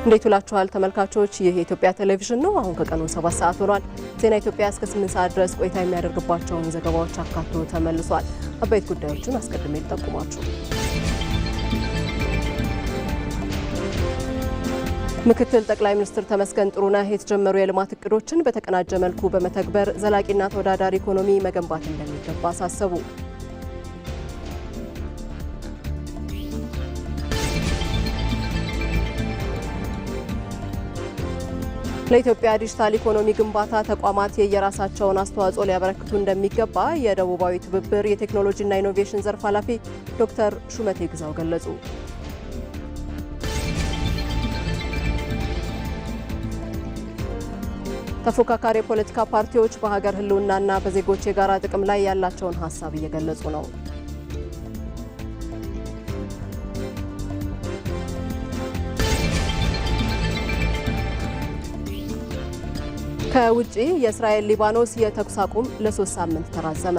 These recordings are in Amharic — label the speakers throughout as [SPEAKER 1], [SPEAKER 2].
[SPEAKER 1] እንዴት ውላችኋል ተመልካቾች? ይህ የኢትዮጵያ ቴሌቪዥን ነው። አሁን ከቀኑ 7 ሰዓት ሆኗል። ዜና ኢትዮጵያ እስከ 8 ሰዓት ድረስ ቆይታ የሚያደርግባቸውን ዘገባዎች አካቶ ተመልሷል። አበይት ጉዳዮችን አስቀድሜ ልጠቁማችሁ። ምክትል ጠቅላይ ሚኒስትር ተመስገን ጥሩነህ የተጀመሩ የልማት እቅዶችን በተቀናጀ መልኩ በመተግበር ዘላቂና ተወዳዳሪ ኢኮኖሚ መገንባት እንደሚገባ አሳሰቡ። ለኢትዮጵያ ዲጂታል ኢኮኖሚ ግንባታ ተቋማት የየራሳቸውን አስተዋጽኦ ሊያበረክቱ እንደሚገባ የደቡባዊ ትብብር የቴክኖሎጂና ኢኖቬሽን ዘርፍ ኃላፊ ዶክተር ሹመቴ ግዛው ገለጹ። ተፎካካሪ የፖለቲካ ፓርቲዎች በሀገር ሕልውናና በዜጎች የጋራ ጥቅም ላይ ያላቸውን ሀሳብ እየገለጹ ነው። ከውጪ የእስራኤል ሊባኖስ የተኩስ አቁም ለ3 ሳምንት ተራዘመ።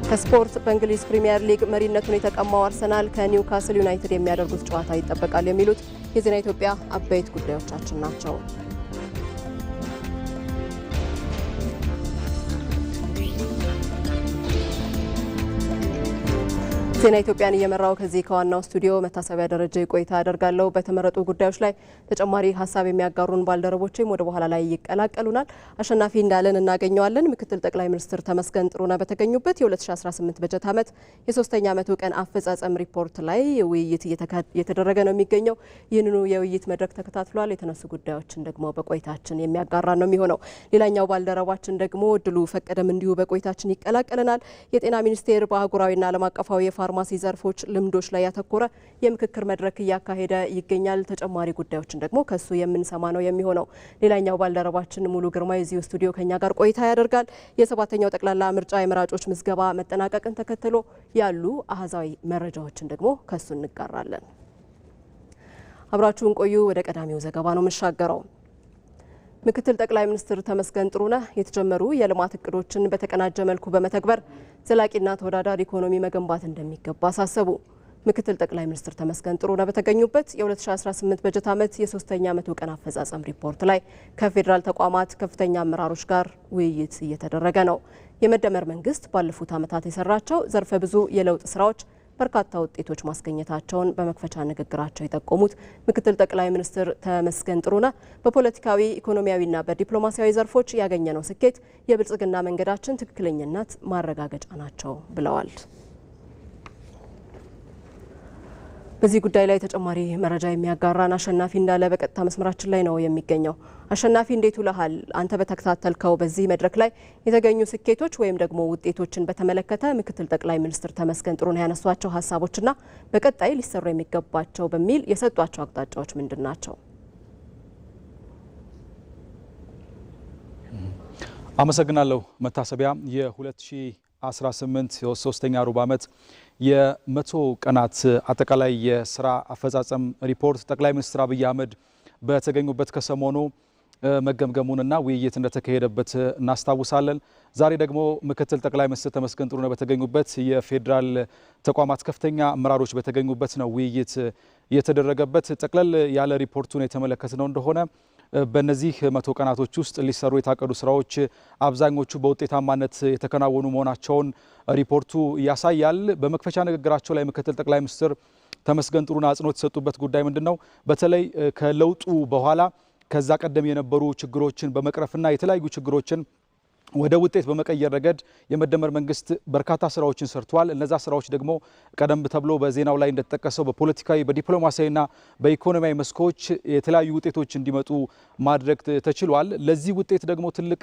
[SPEAKER 1] ከስፖርት በእንግሊዝ ፕሪሚየር ሊግ መሪነቱን የተቀማው አርሰናል ከኒውካስል ዩናይትድ የሚያደርጉት ጨዋታ ይጠበቃል። የሚሉት የዜና ኢትዮጵያ አበይት ጉዳዮቻችን ናቸው። ዜና ኢትዮጵያን እየመራው ከዚህ ከዋናው ስቱዲዮ መታሰቢያ ደረጃ ቆይታ አደርጋለሁ። በተመረጡ ጉዳዮች ላይ ተጨማሪ ሀሳብ የሚያጋሩን ባልደረቦችም ወደ በኋላ ላይ ይቀላቀሉናል። አሸናፊ እንዳለን እናገኘዋለን። ምክትል ጠቅላይ ሚኒስትር ተመስገን ጥሩነህ በተገኙበት የ2018 በጀት ዓመት የሶስተኛ ዓመቱ ቀን አፈጻጸም ሪፖርት ላይ ውይይት እየተደረገ ነው የሚገኘው። ይህንኑ የውይይት መድረክ ተከታትሏል። የተነሱ ጉዳዮችን ደግሞ በቆይታችን የሚያጋራ ነው የሚሆነው። ሌላኛው ባልደረባችን ደግሞ ድሉ ፈቀደም እንዲሁ በቆይታችን ይቀላቀለናል። የጤና ሚኒስቴር በአህጉራዊና ዓለም አቀፋዊ ፋርማሲ ዘርፎች ልምዶች ላይ ያተኮረ የምክክር መድረክ እያካሄደ ይገኛል። ተጨማሪ ጉዳዮችን ደግሞ ከሱ የምንሰማ ነው የሚሆነው። ሌላኛው ባልደረባችን ሙሉ ግርማ የዚሁ ስቱዲዮ ከኛ ጋር ቆይታ ያደርጋል። የሰባተኛው ጠቅላላ ምርጫ የመራጮች ምዝገባ መጠናቀቅን ተከትሎ ያሉ አሃዛዊ መረጃዎችን ደግሞ ከሱ እንጋራለን። አብራችሁን ቆዩ። ወደ ቀዳሚው ዘገባ ነው የምሻገረው። ምክትል ጠቅላይ ሚኒስትር ተመስገን ጥሩነህ የተጀመሩ የልማት እቅዶችን በተቀናጀ መልኩ በመተግበር ዘላቂና ተወዳዳሪ ኢኮኖሚ መገንባት እንደሚገባ አሳሰቡ። ምክትል ጠቅላይ ሚኒስትር ተመስገን ጥሩነህ በተገኙበት የ2018 በጀት ዓመት የሶስተኛ ዓመቱ ቀን አፈጻጸም ሪፖርት ላይ ከፌዴራል ተቋማት ከፍተኛ አመራሮች ጋር ውይይት እየተደረገ ነው። የመደመር መንግስት ባለፉት ዓመታት የሰራቸው ዘርፈ ብዙ የለውጥ ስራዎች በርካታ ውጤቶች ማስገኘታቸውን በመክፈቻ ንግግራቸው የጠቆሙት ምክትል ጠቅላይ ሚኒስትር ተመስገን ጥሩነህ በፖለቲካዊ ኢኮኖሚያዊና በዲፕሎማሲያዊ ዘርፎች ያገኘነው ስኬት የብልጽግና መንገዳችን ትክክለኛነት ማረጋገጫ ናቸው ብለዋል። በዚህ ጉዳይ ላይ ተጨማሪ መረጃ የሚያጋራን አሸናፊ እንዳለ በቀጥታ መስመራችን ላይ ነው የሚገኘው። አሸናፊ እንዴት ውለሃል? አንተ በተከታተልከው በዚህ መድረክ ላይ የተገኙ ስኬቶች ወይም ደግሞ ውጤቶችን በተመለከተ ምክትል ጠቅላይ ሚኒስትር ተመስገን ጥሩነህ ያነሷቸው ሀሳቦችና በቀጣይ ሊሰሩ የሚገባቸው በሚል የሰጧቸው አቅጣጫዎች ምንድን ናቸው?
[SPEAKER 2] አመሰግናለሁ መታሰቢያ። የ2018 ሶስተኛ ሩብ ዓመት የ100 ቀናት አጠቃላይ የስራ አፈጻጸም ሪፖርት ጠቅላይ ሚኒስትር አብይ አህመድ በተገኙበት ከሰሞኑ መገምገሙንና ውይይት እንደተካሄደበት እናስታውሳለን። ዛሬ ደግሞ ምክትል ጠቅላይ ሚኒስትር ተመስገን ጥሩነህ በተገኙበት የፌዴራል ተቋማት ከፍተኛ አመራሮች በተገኙበት ነው ውይይት የተደረገበት። ጠቅለል ያለ ሪፖርቱን የተመለከትነው እንደሆነ በእነዚህ 100 ቀናቶች ውስጥ ሊሰሩ የታቀዱ ስራዎች አብዛኞቹ በውጤታማነት የተከናወኑ መሆናቸውን ሪፖርቱ ያሳያል። በመክፈቻ ንግግራቸው ላይ ምክትል ጠቅላይ ሚኒስትር ተመስገን ጥሩነህ አጽንኦት የሰጡበት ጉዳይ ምንድነው? በተለይ ከለውጡ በኋላ ከዛ ቀደም የነበሩ ችግሮችን በመቅረፍና የተለያዩ ችግሮችን ወደ ውጤት በመቀየር ረገድ የመደመር መንግስት በርካታ ስራዎችን ሰርቷል። እነዛ ስራዎች ደግሞ ቀደም ተብሎ በዜናው ላይ እንደተጠቀሰው በፖለቲካዊ በዲፕሎማሲያዊና በኢኮኖሚያዊ መስኮች የተለያዩ ውጤቶች እንዲመጡ ማድረግ ተችሏል። ለዚህ ውጤት ደግሞ ትልቅ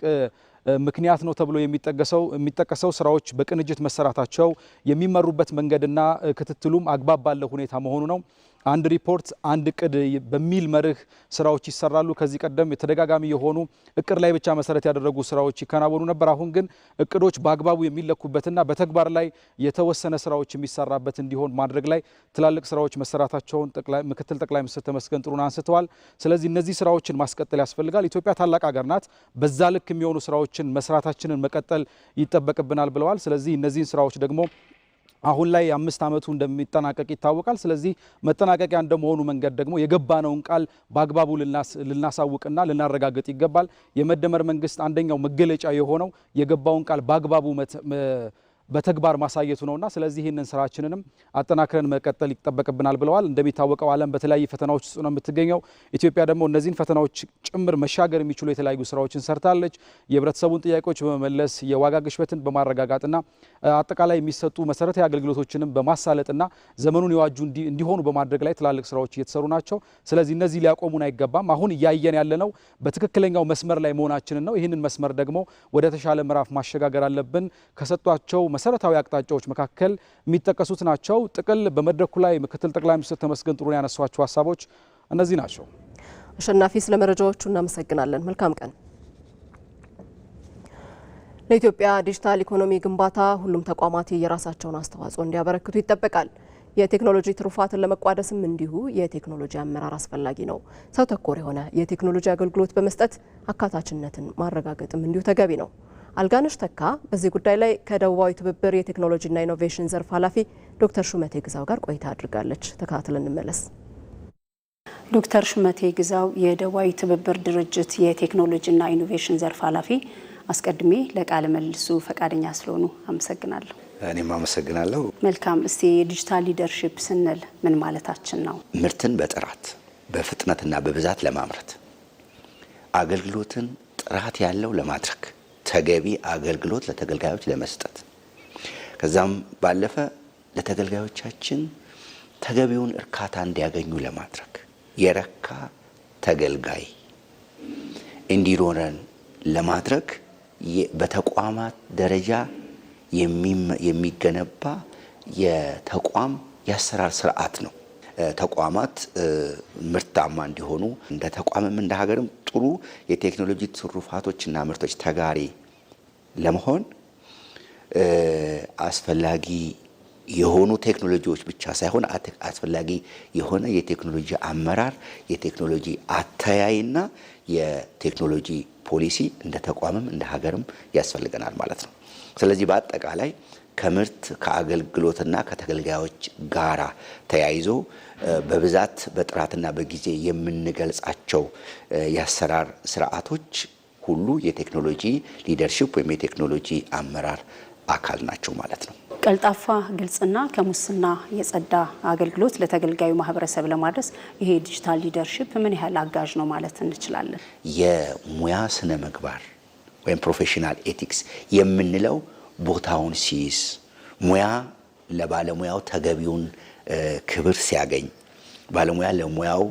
[SPEAKER 2] ምክንያት ነው ተብሎ የሚጠቀሰው ስራዎች በቅንጅት መሰራታቸው፣ የሚመሩበት መንገድና ክትትሉም አግባብ ባለው ሁኔታ መሆኑ ነው። አንድ ሪፖርት አንድ እቅድ በሚል መርህ ስራዎች ይሰራሉ። ከዚህ ቀደም የተደጋጋሚ የሆኑ እቅድ ላይ ብቻ መሰረት ያደረጉ ስራዎች ይከናወኑ ነበር። አሁን ግን እቅዶች በአግባቡ የሚለኩበትና በተግባር ላይ የተወሰነ ስራዎች የሚሰራበት እንዲሆን ማድረግ ላይ ትላልቅ ስራዎች መሰራታቸውን ምክትል ጠቅላይ ሚኒስትር ተመስገን ጥሩነህ አንስተዋል። ስለዚህ እነዚህ ስራዎችን ማስቀጠል ያስፈልጋል። ኢትዮጵያ ታላቅ ሀገር ናት። በዛ ልክ የሚሆኑ ስራዎችን መስራታችንን መቀጠል ይጠበቅብናል ብለዋል። ስለዚህ እነዚህን ስራዎች ደግሞ አሁን ላይ 5 ዓመቱ እንደሚጠናቀቅ ይታወቃል። ስለዚህ መጠናቀቂያ እንደመሆኑ መንገድ ደግሞ የገባነውን ቃል በአግባቡ ልናሳውቅና ልናረጋግጥ ይገባል። የመደመር መንግስት አንደኛው መገለጫ የሆነው የገባውን ቃል በአግባቡ በተግባር ማሳየቱ ነውና ስለዚህ ይህንን ስራችንንም አጠናክረን መቀጠል ይጠበቅብናል ብለዋል። እንደሚታወቀው ዓለም በተለያዩ ፈተናዎች ውስጥ ነው የምትገኘው። ኢትዮጵያ ደግሞ እነዚህን ፈተናዎች ጭምር መሻገር የሚችሉ የተለያዩ ስራዎችን ሰርታለች። የህብረተሰቡን ጥያቄዎች በመመለስ የዋጋ ግሽበትን በማረጋጋትና አጠቃላይ የሚሰጡ መሰረታዊ አገልግሎቶችንም በማሳለጥና ዘመኑን የዋጁ እንዲሆኑ በማድረግ ላይ ትላልቅ ስራዎች እየተሰሩ ናቸው። ስለዚህ እነዚህ ሊያቆሙን አይገባም። አሁን እያየን ያለነው በትክክለኛው መስመር ላይ መሆናችንን ነው። ይህንን መስመር ደግሞ ወደ ተሻለ ምዕራፍ ማሸጋገር አለብን። ከሰጧቸው መሰረታዊ አቅጣጫዎች መካከል የሚጠቀሱት ናቸው። ጥቅል በመድረኩ ላይ ምክትል ጠቅላይ ሚኒስትር ተመስገን ጥሩነህ ያነሷቸው ሀሳቦች እነዚህ ናቸው።
[SPEAKER 1] አሸናፊ፣ ስለ መረጃዎቹ እናመሰግናለን። መልካም ቀን። ለኢትዮጵያ ዲጂታል ኢኮኖሚ ግንባታ ሁሉም ተቋማት የራሳቸውን አስተዋጽኦ እንዲያበረክቱ ይጠበቃል። የቴክኖሎጂ ትሩፋትን ለመቋደስም እንዲሁ የቴክኖሎጂ አመራር አስፈላጊ ነው። ሰው ተኮር የሆነ የቴክኖሎጂ አገልግሎት በመስጠት አካታችነትን ማረጋገጥም እንዲሁ ተገቢ ነው። አልጋነሽ ተካ በዚህ ጉዳይ ላይ ከደቡባዊ ትብብር የቴክኖሎጂና ኢኖቬሽን ዘርፍ ኃላፊ ዶክተር ሹመቴ ግዛው ጋር ቆይታ አድርጋለች። ተከታትለን እንመለስ።
[SPEAKER 3] ዶክተር ሹመቴ ግዛው የደቡባዊ ትብብር ድርጅት የቴክኖሎጂና ኢኖቬሽን ዘርፍ ኃላፊ፣ አስቀድሜ ለቃለ መልሱ ፈቃደኛ ስለሆኑ አመሰግናለሁ።
[SPEAKER 4] እኔም አመሰግናለሁ።
[SPEAKER 3] መልካም። እስቲ የዲጂታል ሊደርሺፕ ስንል ምን ማለታችን ነው?
[SPEAKER 4] ምርትን በጥራት በፍጥነትና በብዛት ለማምረት፣ አገልግሎትን ጥራት ያለው ለማድረግ፣ ተገቢ አገልግሎት ለተገልጋዮች ለመስጠት፣ ከዛም ባለፈ ለተገልጋዮቻችን ተገቢውን እርካታ እንዲያገኙ ለማድረግ፣ የረካ ተገልጋይ እንዲኖረን ለማድረግ በተቋማት ደረጃ የሚገነባ የተቋም የአሰራር ስርዓት ነው። ተቋማት ምርታማ እንዲሆኑ እንደ ተቋምም እንደ ሀገርም ጥሩ የቴክኖሎጂ ትሩፋቶችና ምርቶች ተጋሪ ለመሆን አስፈላጊ የሆኑ ቴክኖሎጂዎች ብቻ ሳይሆን አስፈላጊ የሆነ የቴክኖሎጂ አመራር፣ የቴክኖሎጂ አተያይና የቴክኖሎጂ ፖሊሲ እንደ ተቋምም እንደ ሀገርም ያስፈልገናል ማለት ነው። ስለዚህ በአጠቃላይ ከምርት ከአገልግሎትና ከተገልጋዮች ጋራ ተያይዞ በብዛት በጥራትና በጊዜ የምንገልጻቸው የአሰራር ስርዓቶች ሁሉ የቴክኖሎጂ ሊደርሺፕ ወይም የቴክኖሎጂ አመራር አካል ናቸው ማለት ነው።
[SPEAKER 3] ቀልጣፋ፣ ግልጽና ከሙስና የጸዳ አገልግሎት ለተገልጋዩ ማህበረሰብ ለማድረስ ይሄ ዲጂታል ሊደርሺፕ ምን ያህል አጋዥ ነው ማለት እንችላለን?
[SPEAKER 4] የሙያ ስነ ምግባር ወይም ፕሮፌሽናል ኤቲክስ የምንለው ቦታውን ሲይዝ፣ ሙያ ለባለሙያው ተገቢውን ክብር ሲያገኝ፣ ባለሙያ ለሙያው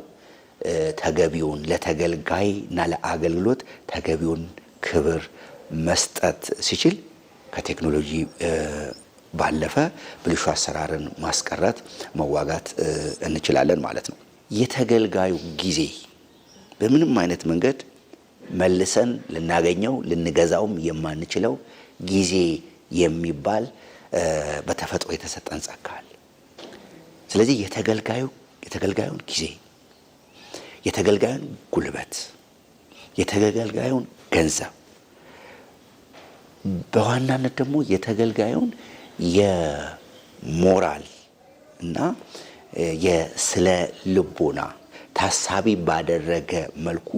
[SPEAKER 4] ተገቢውን ለተገልጋይ እና ለአገልግሎት ተገቢውን ክብር መስጠት ሲችል ከቴክኖሎጂ ባለፈ ብልሹ አሰራርን ማስቀረት መዋጋት እንችላለን ማለት ነው። የተገልጋዩ ጊዜ በምንም አይነት መንገድ መልሰን ልናገኘው ልንገዛውም የማንችለው ጊዜ የሚባል በተፈጥሮ የተሰጠን ጸጋ አለ። ስለዚህ የተገልጋዩን ጊዜ፣ የተገልጋዩን ጉልበት፣ የተገልጋዩን ገንዘብ፣ በዋናነት ደግሞ የተገልጋዩን የሞራል እና የስነ ልቦና ታሳቢ ባደረገ መልኩ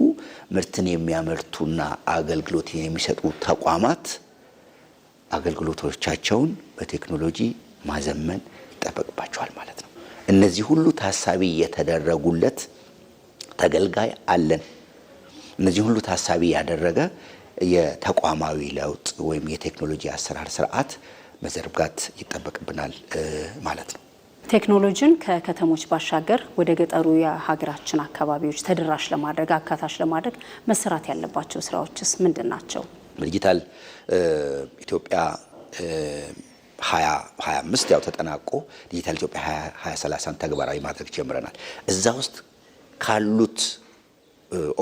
[SPEAKER 4] ምርትን የሚያመርቱና አገልግሎትን የሚሰጡ ተቋማት አገልግሎቶቻቸውን በቴክኖሎጂ ማዘመን ይጠበቅባቸዋል ማለት ነው። እነዚህ ሁሉ ታሳቢ የተደረጉለት ተገልጋይ አለን። እነዚህ ሁሉ ታሳቢ ያደረገ የተቋማዊ ለውጥ ወይም የቴክኖሎጂ አሰራር ስርዓት መዘርጋት ይጠበቅብናል ማለት ነው።
[SPEAKER 3] ቴክኖሎጂን ከከተሞች ባሻገር ወደ ገጠሩ የሀገራችን አካባቢዎች ተደራሽ ለማድረግ አካታች ለማድረግ መሰራት ያለባቸው ስራዎችስ ምንድን ናቸው?
[SPEAKER 4] ዲጂታል ኢትዮጵያ 2025 ያው ተጠናቆ ዲጂታል ኢትዮጵያ 2030 ተግባራዊ ማድረግ ጀምረናል። እዛ ውስጥ ካሉት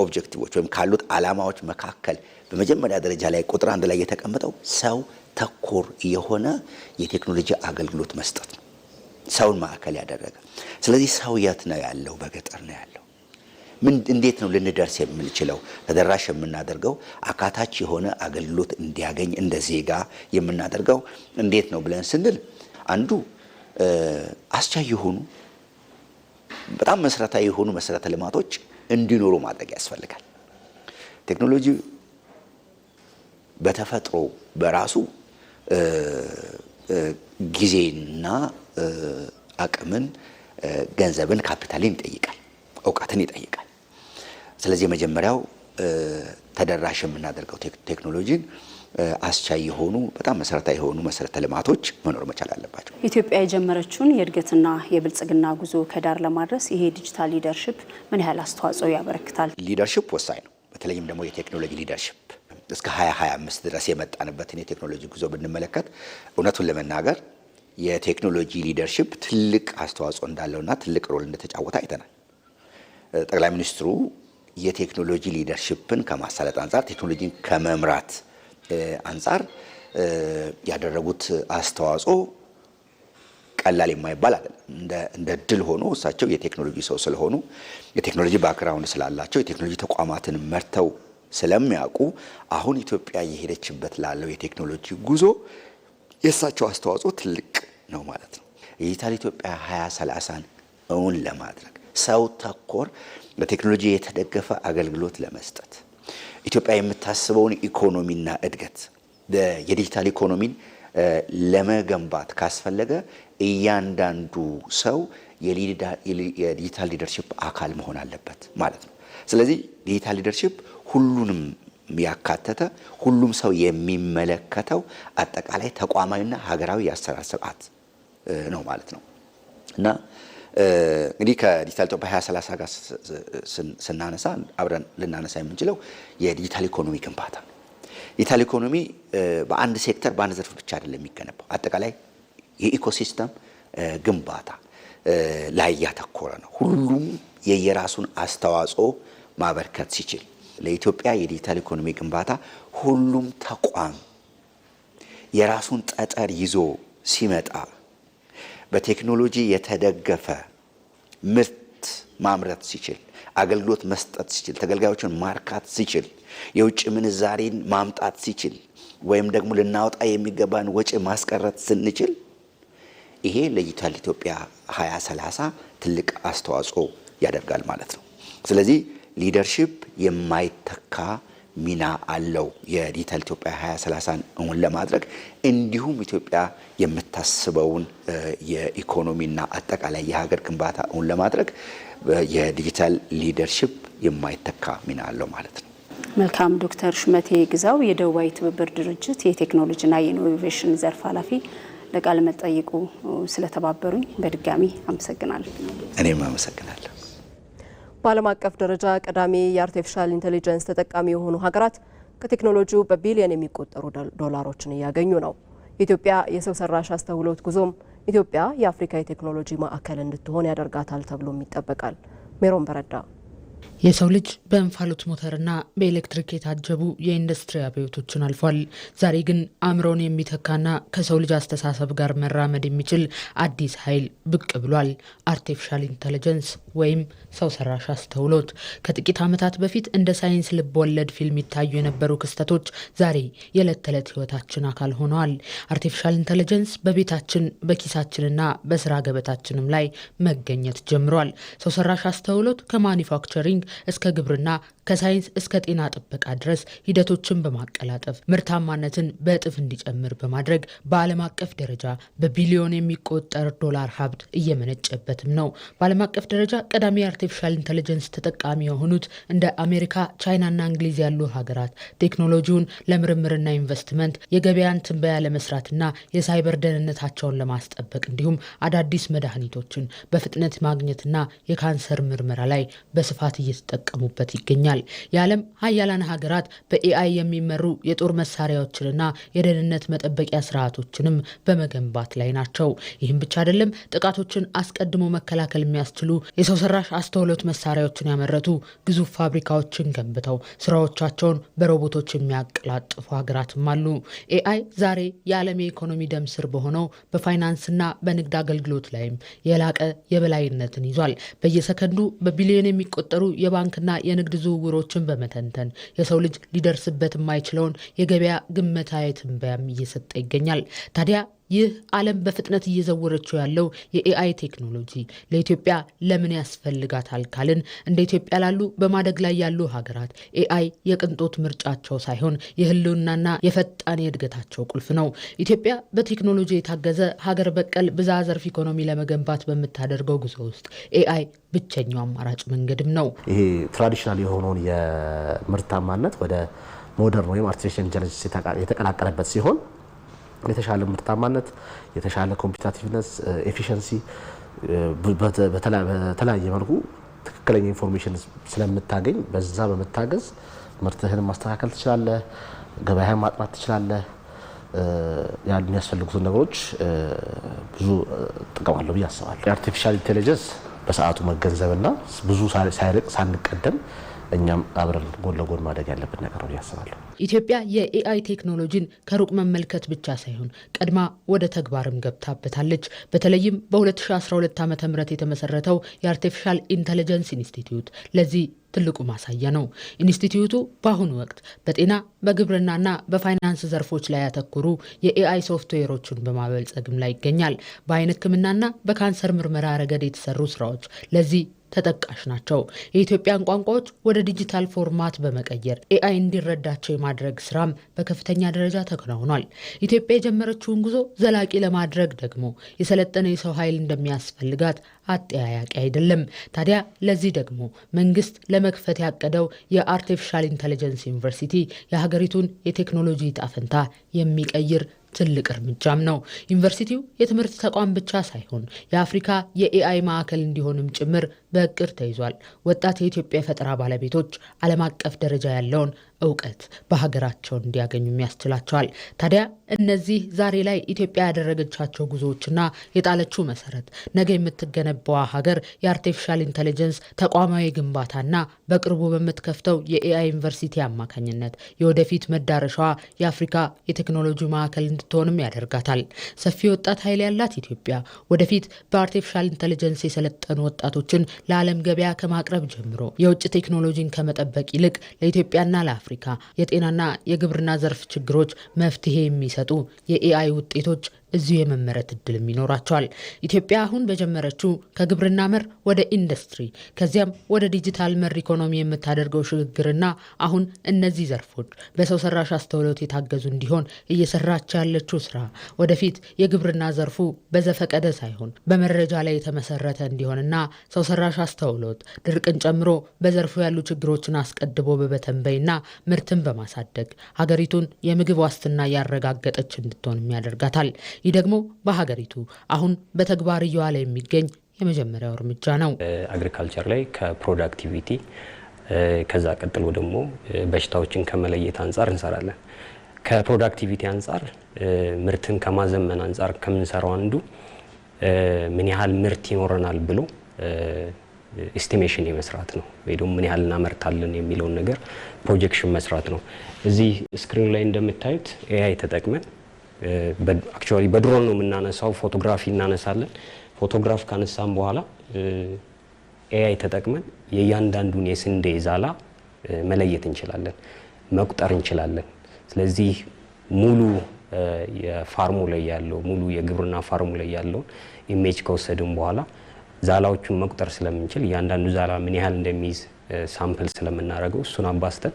[SPEAKER 4] ኦብጀክቲቮች ወይም ካሉት ዓላማዎች መካከል በመጀመሪያ ደረጃ ላይ ቁጥር 1 ላይ የተቀመጠው ሰው ተኮር የሆነ የቴክኖሎጂ አገልግሎት መስጠት ነው። ሰውን ማዕከል ያደረገ። ስለዚህ ሰው የት ነው ያለው? በገጠር ነው ያለው። እንዴት ነው ልንደርስ የምንችለው? ተደራሽ የምናደርገው አካታች የሆነ አገልግሎት እንዲያገኝ እንደ ዜጋ የምናደርገው እንዴት ነው ብለን ስንል አንዱ አስቻይ የሆኑ በጣም መሰረታዊ የሆኑ መሰረተ ልማቶች እንዲኖሩ ማድረግ ያስፈልጋል። ቴክኖሎጂ በተፈጥሮ በራሱ ጊዜና አቅምን፣ ገንዘብን፣ ካፒታልን ይጠይቃል፣ እውቀትን ይጠይቃል። ስለዚህ የመጀመሪያው ተደራሽ የምናደርገው ቴክኖሎጂን አስቻይ የሆኑ በጣም መሰረታዊ የሆኑ መሰረተ ልማቶች መኖር መቻል አለባቸው።
[SPEAKER 3] ኢትዮጵያ የጀመረችውን የእድገትና የብልጽግና ጉዞ ከዳር ለማድረስ ይሄ ዲጂታል ሊደርሺፕ ምን ያህል አስተዋጽኦ ያበረክታል?
[SPEAKER 4] ሊደርሺፕ ወሳኝ ነው። በተለይም ደግሞ የቴክኖሎጂ ሊደርሺፕ እስከ 2025 ድረስ የመጣንበትን የቴክኖሎጂ ጉዞ ብንመለከት እውነቱን ለመናገር የቴክኖሎጂ ሊደርሺፕ ትልቅ አስተዋጽኦ እንዳለውና ትልቅ ሮል እንደተጫወተ አይተናል። ጠቅላይ ሚኒስትሩ የቴክኖሎጂ ሊደርሺፕን ከማሳለጥ አንጻር፣ ቴክኖሎጂን ከመምራት አንጻር ያደረጉት አስተዋጽኦ ቀላል የማይባል አይደለም። እንደ ድል ሆኖ እሳቸው የቴክኖሎጂ ሰው ስለሆኑ የቴክኖሎጂ ባክግራውንድ ስላላቸው የቴክኖሎጂ ተቋማትን መርተው ስለሚያውቁ አሁን ኢትዮጵያ እየሄደችበት ላለው የቴክኖሎጂ ጉዞ የእሳቸው አስተዋጽኦ ትልቅ ነው ማለት ነው። የዲጂታል ኢትዮጵያ 2030ን እውን ለማድረግ ሰው ተኮር በቴክኖሎጂ የተደገፈ አገልግሎት ለመስጠት ኢትዮጵያ የምታስበውን ኢኮኖሚና እድገት የዲጂታል ኢኮኖሚን ለመገንባት ካስፈለገ እያንዳንዱ ሰው የዲጂታል ሊደርሺፕ አካል መሆን አለበት ማለት ነው። ስለዚህ ዲጂታል ሊደርሺፕ ሁሉንም ያካተተ ሁሉም ሰው የሚመለከተው አጠቃላይ ተቋማዊና ሀገራዊ የአሰራር ስርዓት ነው ማለት ነው እና እንግዲህ ከዲጂታል ኢትዮጵያ 2030 ጋር ስናነሳ አብረን ልናነሳ የምንችለው የዲጂታል ኢኮኖሚ ግንባታ ነው። ዲጂታል ኢኮኖሚ በአንድ ሴክተር በአንድ ዘርፍ ብቻ አይደለም የሚገነባው። አጠቃላይ የኢኮሲስተም ግንባታ ላይ ያተኮረ ነው። ሁሉም የየራሱን አስተዋጽኦ ማበርከት ሲችል ለኢትዮጵያ የዲጂታል ኢኮኖሚ ግንባታ ሁሉም ተቋም የራሱን ጠጠር ይዞ ሲመጣ በቴክኖሎጂ የተደገፈ ምርት ማምረት ሲችል፣ አገልግሎት መስጠት ሲችል፣ ተገልጋዮችን ማርካት ሲችል፣ የውጭ ምንዛሬን ማምጣት ሲችል ወይም ደግሞ ልናወጣ የሚገባን ወጪ ማስቀረት ስንችል ይሄ ለዲጂታል ኢትዮጵያ 2030 ትልቅ አስተዋጽኦ ያደርጋል ማለት ነው። ስለዚህ ሊደርሺፕ የማይተካ ሚና አለው የዲጂታል ኢትዮጵያ 2030ን እውን ለማድረግ እንዲሁም ኢትዮጵያ የምታስበውን የኢኮኖሚና አጠቃላይ የሀገር ግንባታ እውን ለማድረግ የዲጂታል ሊደርሺፕ የማይተካ ሚና አለው ማለት ነው።
[SPEAKER 3] መልካም። ዶክተር ሹመቴ ግዛው የደቡባዊ ትብብር ድርጅት የቴክኖሎጂና የኢኖቬሽን ዘርፍ ኃላፊ ለቃለ መጠይቁ ስለተባበሩኝ በድጋሚ አመሰግናለሁ።
[SPEAKER 4] እኔም አመሰግናለሁ።
[SPEAKER 1] በዓለም አቀፍ ደረጃ ቀዳሚ የአርቲፊሻል ኢንቴሊጀንስ ተጠቃሚ የሆኑ ሀገራት ከቴክኖሎጂው በቢሊዮን የሚቆጠሩ ዶላሮችን እያገኙ ነው። የኢትዮጵያ የሰው ሰራሽ አስተውሎት ጉዞም ኢትዮጵያ የአፍሪካ የቴክኖሎጂ ማዕከል እንድትሆን ያደርጋታል ተብሎም ይጠበቃል። ሜሮን በረዳ
[SPEAKER 5] የሰው ልጅ በእንፋሎት ሞተርና በኤሌክትሪክ የታጀቡ የኢንዱስትሪ አብዮቶችን አልፏል። ዛሬ ግን አእምሮን የሚተካና ከሰው ልጅ አስተሳሰብ ጋር መራመድ የሚችል አዲስ ኃይል ብቅ ብሏል። አርቲፊሻል ኢንተለጀንስ ወይም ሰው ሰራሽ አስተውሎት። ከጥቂት ዓመታት በፊት እንደ ሳይንስ ልብ ወለድ ፊልም ይታዩ የነበሩ ክስተቶች ዛሬ የዕለት ተዕለት ህይወታችን አካል ሆነዋል። አርቲፊሻል ኢንተለጀንስ በቤታችን በኪሳችንና በስራ ገበታችንም ላይ መገኘት ጀምሯል። ሰው ሰራሽ አስተውሎት ከማኒፋክቸሪንግ እስከ ግብርና ከሳይንስ እስከ ጤና ጥበቃ ድረስ ሂደቶችን በማቀላጠፍ ምርታማነትን በእጥፍ እንዲጨምር በማድረግ በዓለም አቀፍ ደረጃ በቢሊዮን የሚቆጠር ዶላር ሀብት እየመነጨበትም ነው። በዓለም አቀፍ ደረጃ ቀዳሚ የአርቲፊሻል ኢንተለጀንስ ተጠቃሚ የሆኑት እንደ አሜሪካ፣ ቻይናና እንግሊዝ ያሉ ሀገራት ቴክኖሎጂውን ለምርምርና ኢንቨስትመንት የገበያን ትንበያ ለመስራትና የሳይበር ደህንነታቸውን ለማስጠበቅ እንዲሁም አዳዲስ መድኃኒቶችን በፍጥነት ማግኘትና የካንሰር ምርመራ ላይ በስፋት እየተጠቀሙበት ይገኛል። የዓለም ሀያላን ሀገራት በኤአይ የሚመሩ የጦር መሳሪያዎችንና የደህንነት መጠበቂያ ስርዓቶችንም በመገንባት ላይ ናቸው። ይህም ብቻ አይደለም። ጥቃቶችን አስቀድሞ መከላከል የሚያስችሉ የሰው ሰራሽ አስተውሎት መሳሪያዎችን ያመረቱ ግዙፍ ፋብሪካዎችን ገንብተው ስራዎቻቸውን በሮቦቶች የሚያቀላጥፉ ሀገራትም አሉ። ኤአይ ዛሬ የዓለም የኢኮኖሚ ደም ስር በሆነው በፋይናንስና በንግድ አገልግሎት ላይም የላቀ የበላይነትን ይዟል። በየሰከንዱ በቢሊዮን የሚቆጠሩ የባንክና የንግድ ዝውውሮችን በመተንተን የሰው ልጅ ሊደርስበት የማይችለውን የገበያ ግምታዊ ትንበያም እየሰጠ ይገኛል። ታዲያ ይህ ዓለም በፍጥነት እየዘወረችው ያለው የኤአይ ቴክኖሎጂ ለኢትዮጵያ ለምን ያስፈልጋታል ካልን እንደ ኢትዮጵያ ላሉ በማደግ ላይ ያሉ ሀገራት ኤአይ የቅንጦት ምርጫቸው ሳይሆን የህልውናና የፈጣን የእድገታቸው ቁልፍ ነው። ኢትዮጵያ በቴክኖሎጂ የታገዘ ሀገር በቀል ብዝሃ ዘርፍ ኢኮኖሚ ለመገንባት በምታደርገው ጉዞ ውስጥ ኤአይ ብቸኛው አማራጭ መንገድም ነው።
[SPEAKER 6] ይሄ ትራዲሽናል የሆነውን የምርታማነት ወደ ሞደርን ወይም አርቲፊሻል ኢንተለጀንስ የተቀላቀለበት ሲሆን የተሻለ ምርታማነት፣ የተሻለ ኮምፒቲቲቭነስ፣ ኤፊሺየንሲ በተለያየ መልኩ ትክክለኛ ኢንፎርሜሽን ስለምታገኝ በዛ በመታገዝ ምርትህን ማስተካከል ትችላለህ፣ ገበያህን ማጥናት ትችላለህ። ያሉ የሚያስፈልጉትን ነገሮች ብዙ ጥቅም አለው ብዬ አስባለሁ። የአርቲፊሻል ኢንተለጀንስ በሰዓቱ መገንዘብና ብዙ ሳይርቅ ሳንቀደም እኛም አብረን ጎን ለጎን ማደግ ያለብን ነገር ነው ያስባለሁ።
[SPEAKER 5] ኢትዮጵያ የኤአይ ቴክኖሎጂን ከሩቅ መመልከት ብቻ ሳይሆን ቀድማ ወደ ተግባርም ገብታበታለች። በተለይም በ2012 ዓ.ም የተመሰረተው የአርቲፊሻል ኢንተለጀንስ ኢንስቲትዩት ለዚህ ትልቁ ማሳያ ነው። ኢንስቲትዩቱ በአሁኑ ወቅት በጤና በግብርናና በፋይናንስ ዘርፎች ላይ ያተኮሩ የኤአይ ሶፍትዌሮችን በማበልጸግም ላይ ይገኛል። በአይን ሕክምናና በካንሰር ምርመራ ረገድ የተሰሩ ስራዎች ለዚህ ተጠቃሽ ናቸው። የኢትዮጵያን ቋንቋዎች ወደ ዲጂታል ፎርማት በመቀየር ኤአይ እንዲረዳቸው የማድረግ ስራም በከፍተኛ ደረጃ ተከናውኗል። ኢትዮጵያ የጀመረችውን ጉዞ ዘላቂ ለማድረግ ደግሞ የሰለጠነ የሰው ኃይል እንደሚያስፈልጋት አጠያያቂ አይደለም። ታዲያ ለዚህ ደግሞ መንግስት ለመክፈት ያቀደው የአርቲፊሻል ኢንተለጀንስ ዩኒቨርሲቲ የሀገሪቱን የቴክኖሎጂ ዕጣ ፈንታ የሚቀይር ትልቅ እርምጃም ነው። ዩኒቨርሲቲው የትምህርት ተቋም ብቻ ሳይሆን የአፍሪካ የኤአይ ማዕከል እንዲሆንም ጭምር በእቅድ ተይዟል። ወጣት የኢትዮጵያ የፈጠራ ባለቤቶች ዓለም አቀፍ ደረጃ ያለውን እውቀት በሀገራቸው እንዲያገኙ ያስችላቸዋል። ታዲያ እነዚህ ዛሬ ላይ ኢትዮጵያ ያደረገቻቸው ጉዞዎችና የጣለችው መሰረት ነገ የምትገነባዋ ሀገር የአርቲፊሻል ኢንተለጀንስ ተቋማዊ ግንባታና በቅርቡ በምትከፍተው የኤአይ ዩኒቨርሲቲ አማካኝነት የወደፊት መዳረሻዋ የአፍሪካ የቴክኖሎጂ ማዕከል እንድትሆንም ያደርጋታል። ሰፊ ወጣት ኃይል ያላት ኢትዮጵያ ወደፊት በአርቲፊሻል ኢንተለጀንስ የሰለጠኑ ወጣቶችን ለዓለም ገበያ ከማቅረብ ጀምሮ የውጭ ቴክኖሎጂን ከመጠበቅ ይልቅ ለኢትዮጵያና ለአፍሪካ የጤናና የግብርና ዘርፍ ችግሮች መፍትሄ የሚሰጡ የኤአይ ውጤቶች እዚሁ የመመረት እድልም ይኖራቸዋል። ኢትዮጵያ አሁን በጀመረችው ከግብርና መር ወደ ኢንዱስትሪ ከዚያም ወደ ዲጂታል መር ኢኮኖሚ የምታደርገው ሽግግርና አሁን እነዚህ ዘርፎች በሰው ሰራሽ አስተውሎት የታገዙ እንዲሆን እየሰራች ያለችው ስራ ወደፊት የግብርና ዘርፉ በዘፈቀደ ሳይሆን በመረጃ ላይ የተመሰረተ እንዲሆንና ሰው ሰራሽ አስተውሎት ድርቅን ጨምሮ በዘርፉ ያሉ ችግሮችን አስቀድሞ በመተንበይና ምርትን በማሳደግ ሀገሪቱን የምግብ ዋስትና ያረጋገጠች እንድትሆንም ያደርጋታል። ይህ ደግሞ በሀገሪቱ አሁን በተግባር እየዋለ የሚገኝ የመጀመሪያው እርምጃ ነው።
[SPEAKER 7] አግሪካልቸር ላይ ከፕሮዳክቲቪቲ ከዛ ቀጥሎ ደግሞ በሽታዎችን ከመለየት አንጻር እንሰራለን። ከፕሮዳክቲቪቲ አንጻር ምርትን ከማዘመን አንጻር ከምንሰራው አንዱ ምን ያህል ምርት ይኖረናል ብሎ ኤስቲሜሽን የመስራት ነው፣ ወይ ደግሞ ምን ያህል እናመርታለን የሚለውን ነገር ፕሮጀክሽን መስራት ነው። እዚህ ስክሪን ላይ እንደምታዩት ኤአይ ተጠቅመን አክቹአሊ በድሮን ነው የምናነሳው። ፎቶግራፊ እናነሳለን። ፎቶግራፍ ካነሳን በኋላ ኤአይ ተጠቅመን የእያንዳንዱን የስንዴ ዛላ መለየት እንችላለን፣ መቁጠር እንችላለን። ስለዚህ ሙሉ የፋርሙ ላይ ያለው ሙሉ የግብርና ፋርሙ ላይ ያለውን ኢሜጅ ከወሰድን በኋላ ዛላዎቹን መቁጠር ስለምንችል እያንዳንዱ ዛላ ምን ያህል እንደሚይዝ ሳምፕል ስለምናደርገው እሱን አባስተን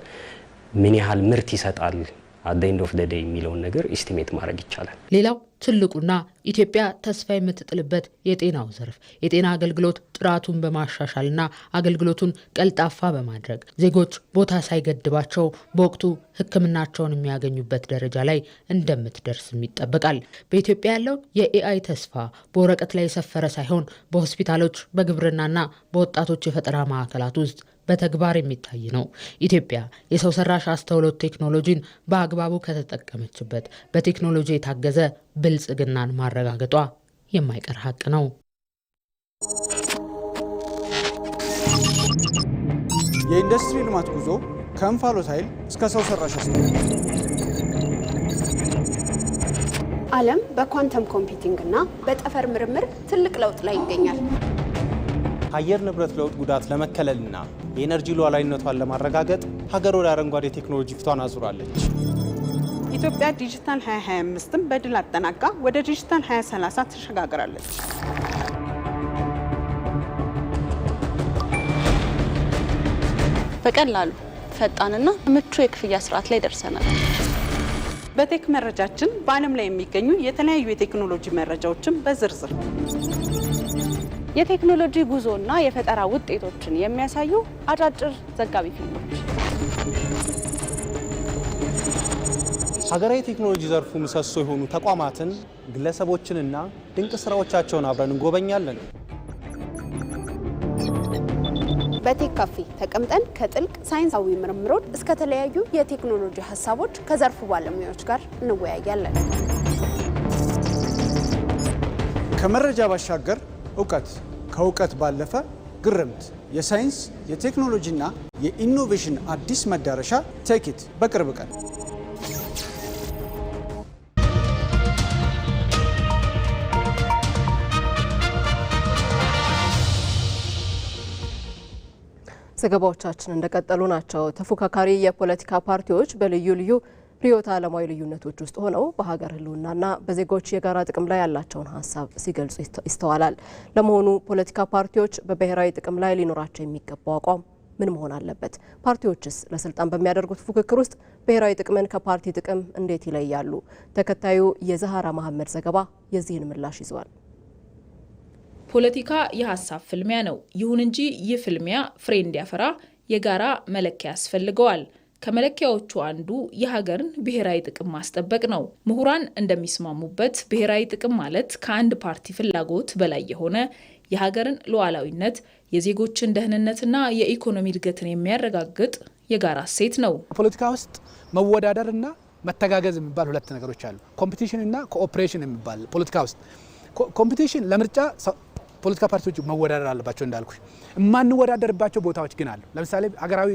[SPEAKER 7] ምን ያህል ምርት ይሰጣል at the end of the day የሚለውን ነገር ኢስቲሜት ማድረግ ይቻላል።
[SPEAKER 5] ሌላው ትልቁና ኢትዮጵያ ተስፋ የምትጥልበት የጤናው ዘርፍ የጤና አገልግሎት ጥራቱን በማሻሻልና አገልግሎቱን ቀልጣፋ በማድረግ ዜጎች ቦታ ሳይገድባቸው በወቅቱ ሕክምናቸውን የሚያገኙበት ደረጃ ላይ እንደምትደርስም ይጠበቃል። በኢትዮጵያ ያለው የኤአይ ተስፋ በወረቀት ላይ የሰፈረ ሳይሆን በሆስፒታሎች፣ በግብርናና በወጣቶች የፈጠራ ማዕከላት ውስጥ በተግባር የሚታይ ነው። ኢትዮጵያ የሰው ሰራሽ አስተውሎት ቴክኖሎጂን በአግባቡ ከተጠቀመችበት በቴክኖሎጂ የታገዘ ብልጽግናን ማረጋገጧ የማይቀር ሀቅ ነው።
[SPEAKER 8] የኢንዱስትሪ ልማት ጉዞ ከእንፋሎት ኃይል እስከ ሰው ሰራሽ አስተውሎት።
[SPEAKER 3] ዓለም በኳንተም ኮምፒውቲንግ እና በጠፈር ምርምር ትልቅ ለውጥ ላይ ይገኛል።
[SPEAKER 9] አየር ንብረት ለውጥ ጉዳት ለመከለልና የኤነርጂ ሉዓላዊነቷን ለማረጋገጥ ሀገር ወደ አረንጓዴ ቴክኖሎጂ ፊቷን አዙራለች።
[SPEAKER 10] ኢትዮጵያ ዲጂታል 2025ን በድል አጠናቃ ወደ ዲጂታል 2030 ተሸጋግራለች።
[SPEAKER 11] በቀላሉ ፈጣንና ምቹ የክፍያ ስርዓት ላይ ደርሰናል።
[SPEAKER 10] በቴክ መረጃችን በዓለም ላይ የሚገኙ የተለያዩ የቴክኖሎጂ መረጃዎችን በዝርዝር
[SPEAKER 11] የቴክኖሎጂ ጉዞና የፈጠራ ውጤቶችን የሚያሳዩ አጫጭር ዘጋቢ ፊልሞች፣
[SPEAKER 9] ሀገራዊ ቴክኖሎጂ ዘርፉ ምሰሶ የሆኑ ተቋማትን፣ ግለሰቦችንና ድንቅ ስራዎቻቸውን አብረን እንጎበኛለን።
[SPEAKER 3] በቴክ ካፌ ተቀምጠን ከጥልቅ ሳይንሳዊ ምርምሮች እስከ ተለያዩ የቴክኖሎጂ ሀሳቦች ከዘርፉ ባለሙያዎች ጋር እንወያያለን።
[SPEAKER 8] ከመረጃ ባሻገር እውቀት፣ ከእውቀት ባለፈ ግርምት፣ የሳይንስ የቴክኖሎጂና የኢኖቬሽን አዲስ መዳረሻ ቴክት በቅርብ ቀን።
[SPEAKER 1] ዘገባዎቻችን እንደቀጠሉ ናቸው። ተፎካካሪ የፖለቲካ ፓርቲዎች በልዩ ልዩ ርዕዮተ ዓለማዊ ልዩነቶች ውስጥ ሆነው በሀገር ሕልውናና በዜጎች የጋራ ጥቅም ላይ ያላቸውን ሀሳብ ሲገልጹ ይስተዋላል። ለመሆኑ ፖለቲካ ፓርቲዎች በብሔራዊ ጥቅም ላይ ሊኖራቸው የሚገባው አቋም ምን መሆን አለበት? ፓርቲዎችስ ለስልጣን በሚያደርጉት ፉክክር ውስጥ ብሔራዊ ጥቅምን ከፓርቲ ጥቅም እንዴት ይለያሉ? ተከታዩ የዛህራ መሐመድ ዘገባ የዚህን ምላሽ ይዟል።
[SPEAKER 12] ፖለቲካ የሀሳብ ፍልሚያ ነው። ይሁን እንጂ ይህ ፍልሚያ ፍሬ እንዲያፈራ የጋራ መለኪያ ያስፈልገዋል። ከመለኪያዎቹ አንዱ የሀገርን ብሔራዊ ጥቅም ማስጠበቅ ነው። ምሁራን እንደሚስማሙበት ብሔራዊ ጥቅም ማለት ከአንድ ፓርቲ ፍላጎት በላይ የሆነ የሀገርን ሉዓላዊነት፣ የዜጎችን ደህንነትና የኢኮኖሚ እድገትን የሚያረጋግጥ የጋራ እሴት ነው።
[SPEAKER 13] ፖለቲካ ውስጥ መወዳደርና መተጋገዝ የሚባል ሁለት ነገሮች አሉ። ኮምፒቲሽን እና ኮኦፕሬሽን የሚባል ፖለቲካ ውስጥ ኮምፒቲሽን ለምርጫ ፖለቲካ ፓርቲዎች መወዳደር አለባቸው እንዳልኩ። የማንወዳደርባቸው ቦታዎች ግን አሉ። ለምሳሌ ሀገራዊ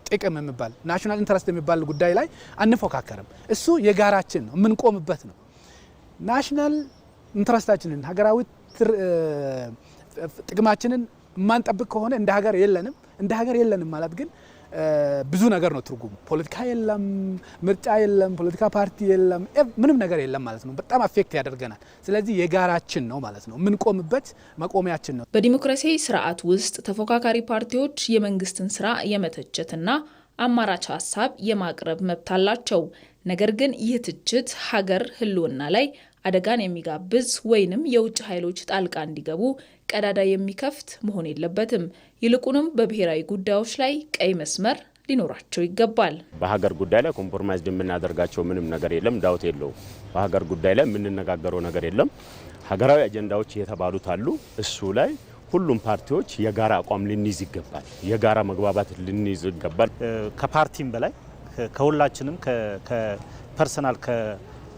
[SPEAKER 13] ጥቅም የሚባል ናሽናል ኢንተረስት የሚባል ጉዳይ ላይ አንፎካከርም። እሱ የጋራችን ነው፣ የምንቆምበት ነው። ናሽናል ኢንተረስታችንን ሀገራዊ ጥቅማችንን የማንጠብቅ ከሆነ እንደ ሀገር የለንም። እንደ ሀገር የለንም ማለት ግን ብዙ ነገር ነው ትርጉሙ። ፖለቲካ የለም፣ ምርጫ የለም፣ ፖለቲካ ፓርቲ የለም፣ ምንም ነገር የለም ማለት ነው። በጣም አፌክት ያደርገናል። ስለዚህ የጋራችን ነው ማለት ነው፣ የምንቆምበት መቆሚያችን ነው።
[SPEAKER 12] በዲሞክራሲያዊ ስርዓት ውስጥ ተፎካካሪ ፓርቲዎች የመንግስትን ስራ የመተቸትና አማራጭ ሀሳብ የማቅረብ መብት አላቸው። ነገር ግን ይህ ትችት ሀገር ሕልውና ላይ አደጋን የሚጋብዝ ወይንም የውጭ ኃይሎች ጣልቃ እንዲገቡ ቀዳዳ የሚከፍት መሆን የለበትም። ይልቁንም በብሔራዊ ጉዳዮች ላይ ቀይ መስመር ሊኖራቸው ይገባል።
[SPEAKER 14] በሀገር ጉዳይ ላይ ኮምፕሮማይዝ የምናደርጋቸው ምንም ነገር የለም፣ ዳውት የለውም። በሀገር ጉዳይ ላይ የምንነጋገረው ነገር የለም። ሀገራዊ አጀንዳዎች የተባሉት አሉ። እሱ ላይ ሁሉም ፓርቲዎች የጋራ አቋም ልንይዝ ይገባል። የጋራ መግባባት ልንይዝ ይገባል።
[SPEAKER 15] ከፓርቲም በላይ ከሁላችንም ከፐርሰናል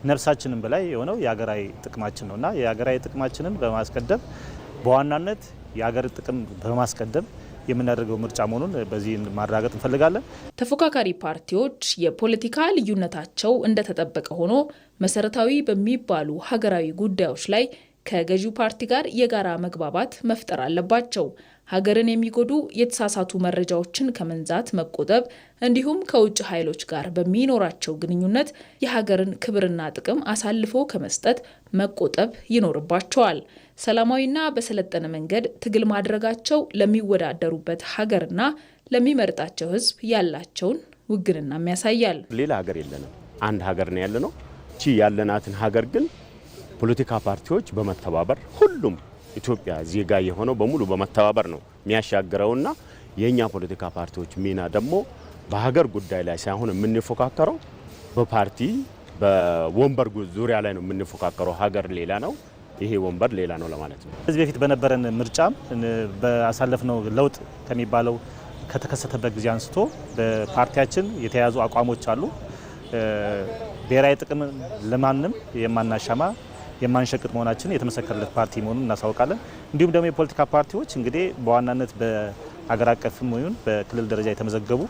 [SPEAKER 15] ነፍሳችንን በላይ የሆነው የሀገራዊ ጥቅማችን ነውና የሀገራዊ ጥቅማችንን በማስቀደም በዋናነት የሀገር ጥቅም በማስቀደም የምናደርገው ምርጫ መሆኑን በዚህ ማረጋገጥ እንፈልጋለን።
[SPEAKER 12] ተፎካካሪ ፓርቲዎች የፖለቲካ ልዩነታቸው እንደተጠበቀ ሆኖ መሰረታዊ በሚባሉ ሀገራዊ ጉዳዮች ላይ ከገዢው ፓርቲ ጋር የጋራ መግባባት መፍጠር አለባቸው። ሀገርን የሚጎዱ የተሳሳቱ መረጃዎችን ከመንዛት መቆጠብ እንዲሁም ከውጭ ኃይሎች ጋር በሚኖራቸው ግንኙነት የሀገርን ክብርና ጥቅም አሳልፎ ከመስጠት መቆጠብ ይኖርባቸዋል። ሰላማዊና በሰለጠነ መንገድ ትግል ማድረጋቸው ለሚወዳደሩበት ሀገርና ለሚመርጣቸው ሕዝብ ያላቸውን ውግንናም ያሳያል።
[SPEAKER 14] ሌላ ሀገር የለንም፣ አንድ ሀገር ነው ያለነው። እቺ ያለናትን ሀገር ግን ፖለቲካ ፓርቲዎች በመተባበር ሁሉም ኢትዮጵያ ዜጋ የሆነው በሙሉ በመተባበር ነው የሚያሻግረውና የኛ ፖለቲካ ፓርቲዎች ሚና ደግሞ በሀገር ጉዳይ ላይ ሳይሆን የምንፎካከረው በፓርቲ በወንበር ዙሪያ ላይ ነው የምንፎካከረው። ሀገር ሌላ ነው፣ ይሄ ወንበር ሌላ ነው ለማለት ነው።
[SPEAKER 15] ከዚህ በፊት በነበረን ምርጫም በአሳለፍነው ለውጥ ከሚባለው ከተከሰተበት ጊዜ አንስቶ በፓርቲያችን የተያዙ አቋሞች አሉ። ብሔራዊ ጥቅም ለማንም የማናሻማ የማንሸቅጥ መሆናችን የተመሰከረለት ፓርቲ መሆኑን እናሳውቃለን። እንዲሁም ደግሞ የፖለቲካ ፓርቲዎች እንግዲህ በዋናነት በአገር አቀፍም ይሁን በክልል ደረጃ የተመዘገቡ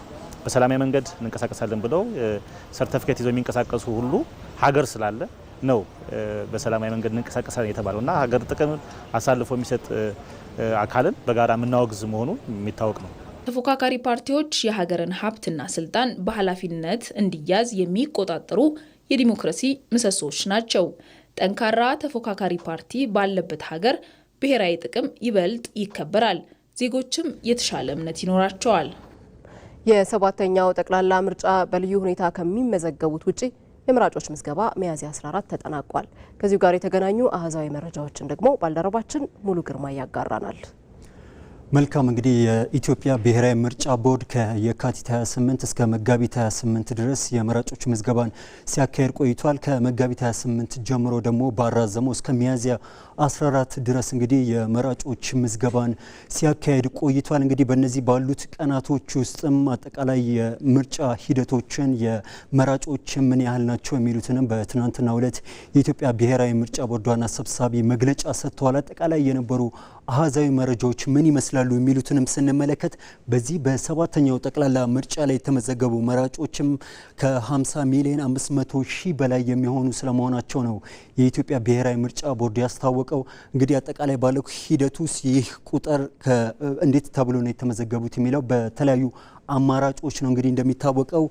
[SPEAKER 15] በሰላማዊ መንገድ እንንቀሳቀሳለን ብለው ሰርቲፊኬት ይዘው የሚንቀሳቀሱ ሁሉ ሀገር ስላለ ነው በሰላማዊ መንገድ እንንቀሳቀሳለን የተባለውና ሀገር ጥቅም አሳልፎ የሚሰጥ አካልን በጋራ የምናወግዝ መሆኑ የሚታወቅ ነው።
[SPEAKER 12] ተፎካካሪ ፓርቲዎች የሀገርን ሀብትና ስልጣን በኃላፊነት እንዲያዝ የሚቆጣጠሩ የዲሞክራሲ ምሰሶች ናቸው። ጠንካራ ተፎካካሪ ፓርቲ ባለበት ሀገር ብሔራዊ ጥቅም ይበልጥ ይከበራል፣ ዜጎችም የተሻለ እምነት ይኖራቸዋል።
[SPEAKER 1] የሰባተኛው ጠቅላላ ምርጫ በልዩ ሁኔታ ከሚመዘገቡት ውጪ የመራጮች ምዝገባ ሚያዝያ 14 ተጠናቋል። ከዚሁ ጋር የተገናኙ አሃዛዊ መረጃዎችን ደግሞ ባልደረባችን ሙሉ ግርማ ያጋራናል።
[SPEAKER 16] መልካም እንግዲህ የኢትዮጵያ ብሔራዊ ምርጫ ቦርድ ከየካቲት 28 እስከ መጋቢት 28 ድረስ የመራጮች ምዝገባን ሲያካሄድ ቆይቷል። ከመጋቢት 28 ጀምሮ ደግሞ ባራዘመው እስከ ሚያዝያ 14 ድረስ እንግዲህ የመራጮች ምዝገባን ሲያካሄድ ቆይቷል። እንግዲህ በእነዚህ ባሉት ቀናቶች ውስጥም አጠቃላይ የምርጫ ሂደቶችን የመራጮች ምን ያህል ናቸው የሚሉትንም በትናንትናው ዕለት የኢትዮጵያ ብሔራዊ ምርጫ ቦርድ ዋና ሰብሳቢ መግለጫ ሰጥተዋል። አጠቃላይ የነበሩ አሃዛዊ መረጃዎች ምን ይመስላሉ የሚሉትንም ስንመለከት በዚህ በሰባተኛው ጠቅላላ ምርጫ ላይ የተመዘገቡ መራጮችም ከ50 ሚሊዮን 500 ሺህ በላይ የሚሆኑ ስለመሆናቸው ነው የኢትዮጵያ ብሔራዊ ምርጫ ቦርድ ያስታወቀው። እንግዲህ አጠቃላይ ባለው ሂደቱ ይህ ቁጥር እንዴት ተብሎ ነው የተመዘገቡት የሚለው በተለያዩ አማራጮች ነው። እንግዲህ እንደሚታወቀው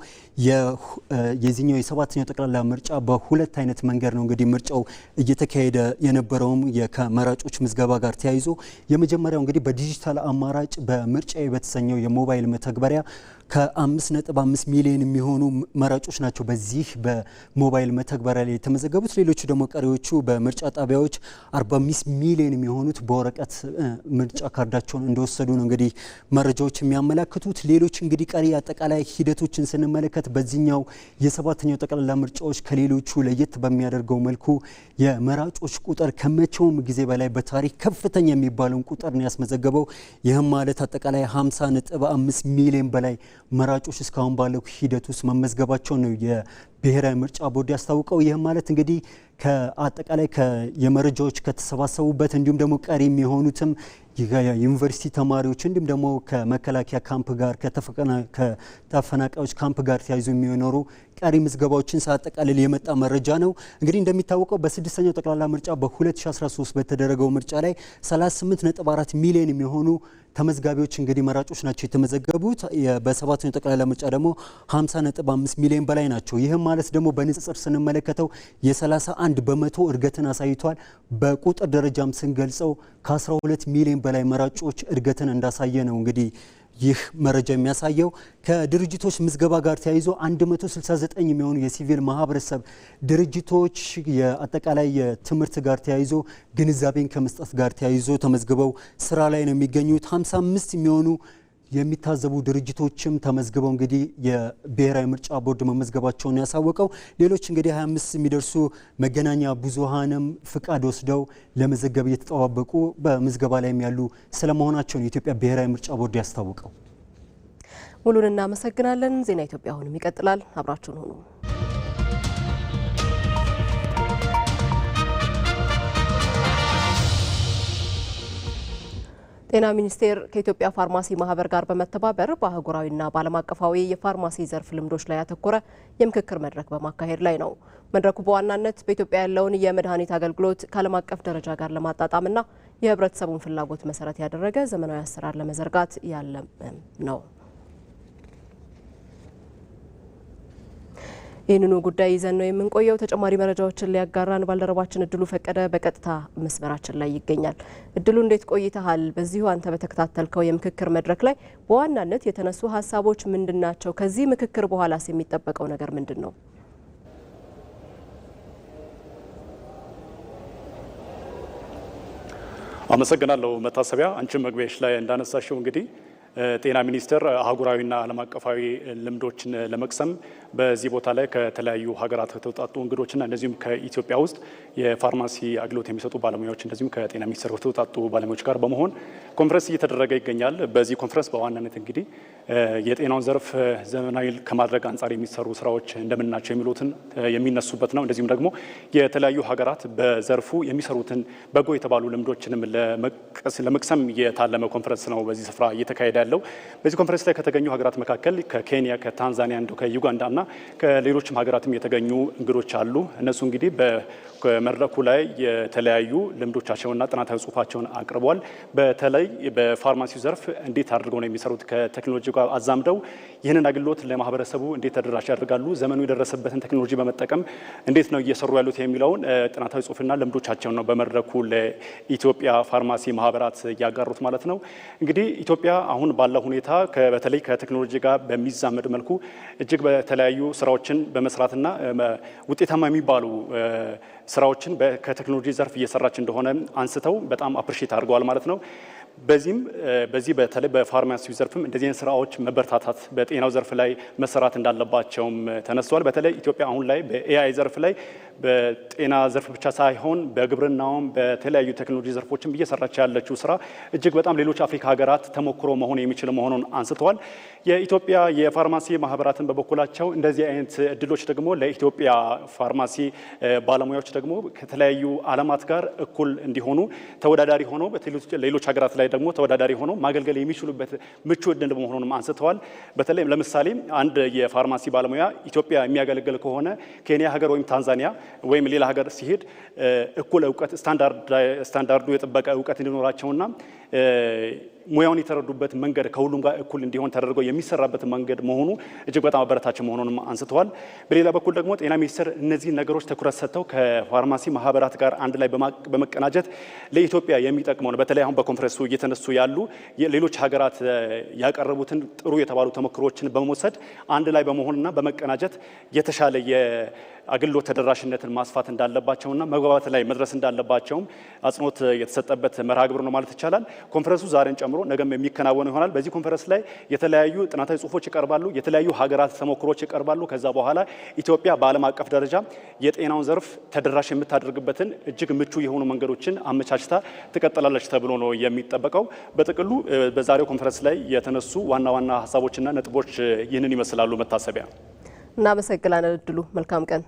[SPEAKER 16] የዚህኛው የሰባተኛው ጠቅላላ ምርጫ በሁለት አይነት መንገድ ነው እንግዲህ ምርጫው እየተካሄደ የነበረውም ከመራጮች ምዝገባ ጋር ተያይዞ የመጀመሪያው እንግዲህ በዲጂታል አማራጭ በምርጫዬ በተሰኘው የሞባይል መተግበሪያ ከ5.5 ሚሊዮን የሚሆኑ መራጮች ናቸው በዚህ በሞባይል መተግበሪያ ላይ የተመዘገቡት። ሌሎቹ ደግሞ ቀሪዎቹ በምርጫ ጣቢያዎች 45 ሚሊዮን የሚሆኑት በወረቀት ምርጫ ካርዳቸውን እንደወሰዱ ነው እንግዲህ መረጃዎች የሚያመላክቱት። ሌሎች እንግዲህ ቀሪ አጠቃላይ ሂደቶችን ስንመለከት በዚህኛው የሰባተኛው ጠቅላላ ምርጫዎች ከሌሎቹ ለየት በሚያደርገው መልኩ የመራጮች ቁጥር ከመቼውም ጊዜ በላይ በታሪክ ከፍተኛ የሚባለውን ቁጥር ነው ያስመዘገበው። ይህም ማለት አጠቃላይ 50.5 ሚሊዮን በላይ መራጮች እስካሁን ባለው ሂደት ውስጥ መመዝገባቸው ነው የብሔራዊ ምርጫ ቦርድ ያስታውቀው። ይህም ማለት እንግዲህ ከአጠቃላይ የመረጃዎች ከተሰባሰቡበት እንዲሁም ደግሞ ቀሪ የሚሆኑትም የዩኒቨርሲቲ ተማሪዎች እንዲሁም ደግሞ ከመከላከያ ካምፕ ጋር ከተፈናቃዮች ካምፕ ጋር ተያይዞ የሚኖሩ ቀሪ ምዝገባዎችን ሳጠቃልል የመጣ መረጃ ነው። እንግዲህ እንደሚታወቀው በስድስተኛው ጠቅላላ ምርጫ በ2013 በተደረገው ምርጫ ላይ 38.4 ሚሊዮን የሚሆኑ ተመዝጋቢዎች እንግዲህ መራጮች ናቸው የተመዘገቡት። በሰባተኛው ጠቅላላ ምርጫ ደግሞ 50.5 ሚሊዮን በላይ ናቸው። ይህም ማለት ደግሞ በንጽጽር ስንመለከተው የ31 በመቶ እድገትን አሳይቷል። በቁጥር ደረጃም ስንገልጸው ከ12 ሚሊዮን በላይ መራጮች እድገትን እንዳሳየ ነው እንግዲህ ይህ መረጃ የሚያሳየው። ከድርጅቶች ምዝገባ ጋር ተያይዞ 169 የሚሆኑ የሲቪል ማህበረሰብ ድርጅቶች የአጠቃላይ የትምህርት ጋር ተያይዞ ግንዛቤን ከመስጠት ጋር ተያይዞ ተመዝግበው ስራ ላይ ነው የሚገኙት። 55 የሚሆኑ የሚታዘቡ ድርጅቶችም ተመዝግበው እንግዲህ የብሔራዊ ምርጫ ቦርድ መመዝገባቸውን ያሳወቀው። ሌሎች እንግዲህ 25 የሚደርሱ መገናኛ ብዙሃንም ፍቃድ ወስደው ለመዘገብ እየተጠባበቁ በምዝገባ ላይም ያሉ ስለመሆናቸውን የኢትዮጵያ ብሔራዊ ምርጫ ቦርድ ያስታወቀው።
[SPEAKER 1] ሙሉን እናመሰግናለን። ዜና ኢትዮጵያ አሁንም ይቀጥላል። አብራችሁን ሁኑ። ጤና ሚኒስቴር ከኢትዮጵያ ፋርማሲ ማህበር ጋር በመተባበር በአህጉራዊና በዓለም አቀፋዊ የፋርማሲ ዘርፍ ልምዶች ላይ ያተኮረ የምክክር መድረክ በማካሄድ ላይ ነው። መድረኩ በዋናነት በኢትዮጵያ ያለውን የመድኃኒት አገልግሎት ከዓለም አቀፍ ደረጃ ጋር ለማጣጣምና የህብረተሰቡን ፍላጎት መሰረት ያደረገ ዘመናዊ አሰራር ለመዘርጋት ያለመ ነው። ይህንኑ ጉዳይ ይዘን ነው የምንቆየው። ተጨማሪ መረጃዎችን ሊያጋራን ባልደረባችን እድሉ ፈቀደ በቀጥታ መስመራችን ላይ ይገኛል። እድሉ እንዴት ቆይተሃል? በዚሁ አንተ በተከታተልከው የምክክር መድረክ ላይ በዋናነት የተነሱ ሀሳቦች ምንድናቸው? ከዚህ ምክክር በኋላስ የሚጠበቀው ነገር ምንድን ነው?
[SPEAKER 17] አመሰግናለሁ መታሰቢያ። አንቺ መግቢያሽ ላይ እንዳነሳሽው እንግዲህ ጤና ሚኒስቴር አህጉራዊና ዓለም አቀፋዊ ልምዶችን ለመቅሰም በዚህ ቦታ ላይ ከተለያዩ ሀገራት ከተውጣጡ እንግዶችና እንደዚሁም ከኢትዮጵያ ውስጥ የፋርማሲ አገልግሎት የሚሰጡ ባለሙያዎች እንደዚሁም ከጤና ሚኒስቴር ከተውጣጡ ባለሙያዎች ጋር በመሆን ኮንፈረንስ እየተደረገ ይገኛል። በዚህ ኮንፈረንስ በዋናነት እንግዲህ የጤናውን ዘርፍ ዘመናዊ ከማድረግ አንጻር የሚሰሩ ስራዎች እንደምናቸው የሚሉትን የሚነሱበት ነው። እንደዚሁም ደግሞ የተለያዩ ሀገራት በዘርፉ የሚሰሩትን በጎ የተባሉ ልምዶችንም ለመቅሰም የታለመ ኮንፈረንስ ነው በዚህ ስፍራ እየተካሄደ ያለው። በዚህ ኮንፈረንስ ላይ ከተገኙ ሀገራት መካከል ከኬንያ፣ ከታንዛኒያ፣ ከዩጋንዳና ከሌሎችም ሀገራትም የተገኙ እንግዶች አሉ። እነሱ እንግዲህ በመድረኩ ላይ የተለያዩ ልምዶቻቸውንና ጥናታዊ ጽሁፋቸውን አቅርበዋል። በተለይ በፋርማሲው ዘርፍ እንዴት አድርገው ነው የሚሰሩት፣ ከቴክኖሎጂ ጋር አዛምደው ይህንን አገልግሎት ለማህበረሰቡ እንዴት ተደራሽ ያደርጋሉ፣ ዘመኑ የደረሰበትን ቴክኖሎጂ በመጠቀም እንዴት ነው እየሰሩ ያሉት የሚለውን ጥናታዊ ጽሁፍና ልምዶቻቸውን ነው በመድረኩ ለኢትዮጵያ ፋርማሲ ማህበራት ያጋሩት ማለት ነው። እንግዲህ ኢትዮጵያ አሁን ባለው ሁኔታ በተለይ ከቴክኖሎጂ ጋር በሚዛመድ መልኩ እጅግ በተለያዩ ስራዎችን በመስራትና ውጤታማ የሚባሉ ስራዎችን ከቴክኖሎጂ ዘርፍ እየሰራች እንደሆነ አንስተው በጣም አፕሪሺየት አድርገዋል ማለት ነው። በዚህ በተለይ በፋርማሲው ዘርፍም እንደዚህ አይነት ስራዎች መበርታታት በጤናው ዘርፍ ላይ መሰራት እንዳለባቸውም ተነስተዋል። በተለይ ኢትዮጵያ አሁን ላይ በኤአይ ዘርፍ ላይ በጤና ዘርፍ ብቻ ሳይሆን በግብርናውም በተለያዩ ቴክኖሎጂ ዘርፎችም እየሰራች ያለችው ስራ እጅግ በጣም ሌሎች አፍሪካ ሀገራት ተሞክሮ መሆን የሚችል መሆኑን አንስተዋል። የኢትዮጵያ የፋርማሲ ማህበራትን በበኩላቸው እንደዚህ አይነት እድሎች ደግሞ ለኢትዮጵያ ፋርማሲ ባለሙያዎች ደግሞ ከተለያዩ ዓለማት ጋር እኩል እንዲሆኑ ተወዳዳሪ ሆነው ሌሎች ሀገራት ላይ ደግሞ ተወዳዳሪ ሆነው ማገልገል የሚችሉበት ምቹ እድል መሆኑንም አንስተዋል። በተለይ ለምሳሌ አንድ የፋርማሲ ባለሙያ ኢትዮጵያ የሚያገለግል ከሆነ ኬንያ ሀገር ወይም ታንዛኒያ ወይም ሌላ ሀገር ሲሄድ እኩል እውቀት ስታንዳርዱ የጠበቀ እውቀት እንዲኖራቸውና ሙያውን የተረዱበት መንገድ ከሁሉም ጋር እኩል እንዲሆን ተደርገው የሚሰራበት መንገድ መሆኑ እጅግ በጣም አበረታች መሆኑንም አንስተዋል። በሌላ በኩል ደግሞ ጤና ሚኒስቴር እነዚህ ነገሮች ትኩረት ሰጥተው ከፋርማሲ ማህበራት ጋር አንድ ላይ በመቀናጀት ለኢትዮጵያ የሚጠቅመው በተለይ አሁን በኮንፈረንሱ እየተነሱ ያሉ ሌሎች ሀገራት ያቀረቡትን ጥሩ የተባሉ ተሞክሮችን በመውሰድ አንድ ላይ በመሆንና በመቀናጀት የተሻለ የአገልግሎት ተደራሽነትን ማስፋት እንዳለባቸውና መግባባት ላይ መድረስ እንዳለባቸውም አጽንኦት የተሰጠበት መርሃ ግብር ነው ማለት ይቻላል። ኮንፈረንሱ ዛሬን ጨምሮ ነገም የሚከናወኑ ይሆናል። በዚህ ኮንፈረንስ ላይ የተለያዩ ጥናታዊ ጽሁፎች ይቀርባሉ፣ የተለያዩ ሀገራት ተሞክሮች ይቀርባሉ። ከዛ በኋላ ኢትዮጵያ በዓለም አቀፍ ደረጃ የጤናውን ዘርፍ ተደራሽ የምታደርግበትን እጅግ ምቹ የሆኑ መንገዶችን አመቻችታ ትቀጥላለች ተብሎ ነው የሚጠበቀው። በጥቅሉ በዛሬው ኮንፈረንስ ላይ የተነሱ ዋና ዋና ሀሳቦችና ነጥቦች ይህንን ይመስላሉ። መታሰቢያ
[SPEAKER 1] እናመሰግናለን። እድሉ መልካም ቀን።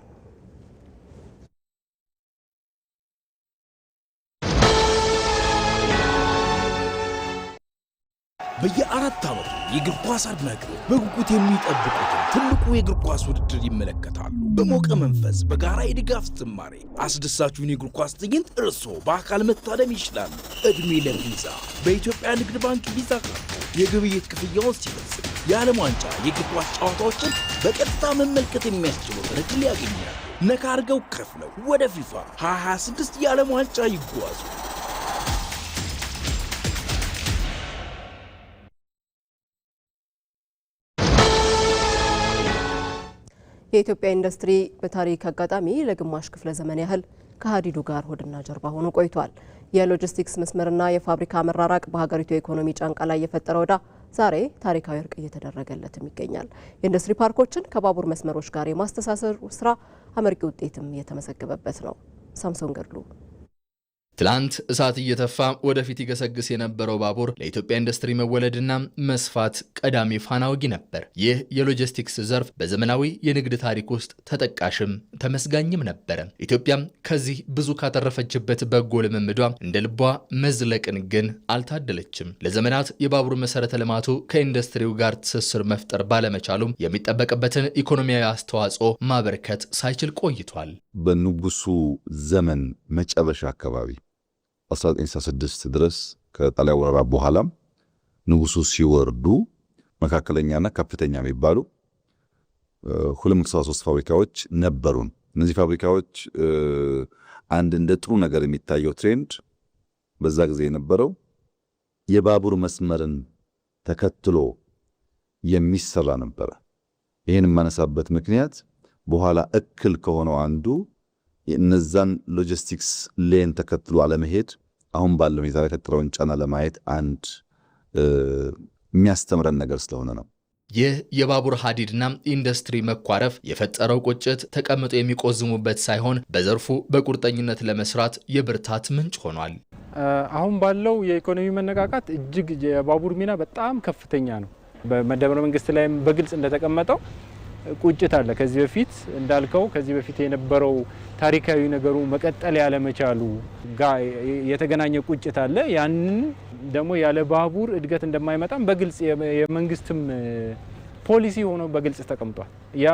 [SPEAKER 18] በየአራት ዓመቱ የእግር ኳስ አድናቂዎች በጉጉት የሚጠብቁትን ትልቁ የእግር ኳስ ውድድር ይመለከታሉ። በሞቀ መንፈስ በጋራ የድጋፍ ዝማሬ አስደሳቹን የእግር ኳስ ትዕይንት እርስዎ በአካል መታደም ይችላሉ። ዕድሜ ለቪዛ! በኢትዮጵያ ንግድ ባንክ ቪዛ ካርድ የግብይት ክፍያውን ሲፈጽም የዓለም ዋንጫ የእግር ኳስ ጨዋታዎችን በቀጥታ መመልከት የሚያስችሉትን ዕድል ያገኛሉ። ነካ አድርገው ከፍለው ወደ ፊፋ 2026 የዓለም ዋንጫ ይጓዙ።
[SPEAKER 1] የኢትዮጵያ ኢንዱስትሪ በታሪክ አጋጣሚ ለግማሽ ክፍለ ዘመን ያህል ከሀዲዱ ጋር ሆድና ጀርባ ሆኖ ቆይቷል። የሎጂስቲክስ መስመርና የፋብሪካ መራራቅ በሀገሪቱ የኢኮኖሚ ጫንቃ ላይ የፈጠረው ዕዳ ዛሬ ታሪካዊ እርቅ እየተደረገለትም ይገኛል። የኢንዱስትሪ ፓርኮችን ከባቡር መስመሮች ጋር የማስተሳሰር ስራ አመርቂ ውጤትም የተመዘገበበት ነው። ሳምሶን ገድሉ
[SPEAKER 19] ትላንት እሳት እየተፋ ወደፊት ይገሰግስ የነበረው ባቡር ለኢትዮጵያ ኢንዱስትሪ መወለድና መስፋት ቀዳሚ ፋና ወጊ ነበር። ይህ የሎጂስቲክስ ዘርፍ በዘመናዊ የንግድ ታሪክ ውስጥ ተጠቃሽም ተመስጋኝም ነበረ። ኢትዮጵያም ከዚህ ብዙ ካተረፈችበት በጎ ልምምዷ እንደ ልቧ መዝለቅን ግን አልታደለችም። ለዘመናት የባቡር መሰረተ ልማቱ ከኢንዱስትሪው ጋር ትስስር መፍጠር ባለመቻሉም የሚጠበቅበትን ኢኮኖሚያዊ አስተዋጽኦ ማበርከት ሳይችል ቆይቷል።
[SPEAKER 20] በንጉሱ ዘመን መጨረሻ አካባቢ 1966 ድረስ ከጣሊያን ወረራ በኋላም ንጉሱ ሲወርዱ መካከለኛና ከፍተኛ የሚባሉ 273 ፋብሪካዎች ነበሩን። እነዚህ ፋብሪካዎች አንድ እንደ ጥሩ ነገር የሚታየው ትሬንድ በዛ ጊዜ የነበረው የባቡር መስመርን ተከትሎ የሚሰራ ነበረ። ይህን የማነሳበት ምክንያት በኋላ እክል ከሆነው አንዱ የእነዛን ሎጂስቲክስ ሌን ተከትሎ አለመሄድ አሁን ባለው ሁኔታ የፈጠረውን ጫና ለማየት አንድ የሚያስተምረን ነገር ስለሆነ ነው።
[SPEAKER 19] ይህ የባቡር ሀዲድና ኢንዱስትሪ መኳረፍ የፈጠረው ቁጭት ተቀምጦ የሚቆዝሙበት ሳይሆን በዘርፉ በቁርጠኝነት ለመስራት የብርታት ምንጭ ሆኗል።
[SPEAKER 21] አሁን ባለው የኢኮኖሚ መነቃቃት እጅግ የባቡር ሚና በጣም ከፍተኛ ነው። በመደመር መንግስት ላይም በግልጽ እንደተቀመጠው ቁጭት አለ። ከዚህ በፊት እንዳልከው ከዚህ በፊት የነበረው ታሪካዊ ነገሩ መቀጠል ያለመቻሉ ጋር የተገናኘ ቁጭት አለ። ያንን ደግሞ ያለ ባቡር እድገት እንደማይመጣም በግልጽ የመንግስትም ፖሊሲ ሆኖ በግልጽ ተቀምጧል። ያ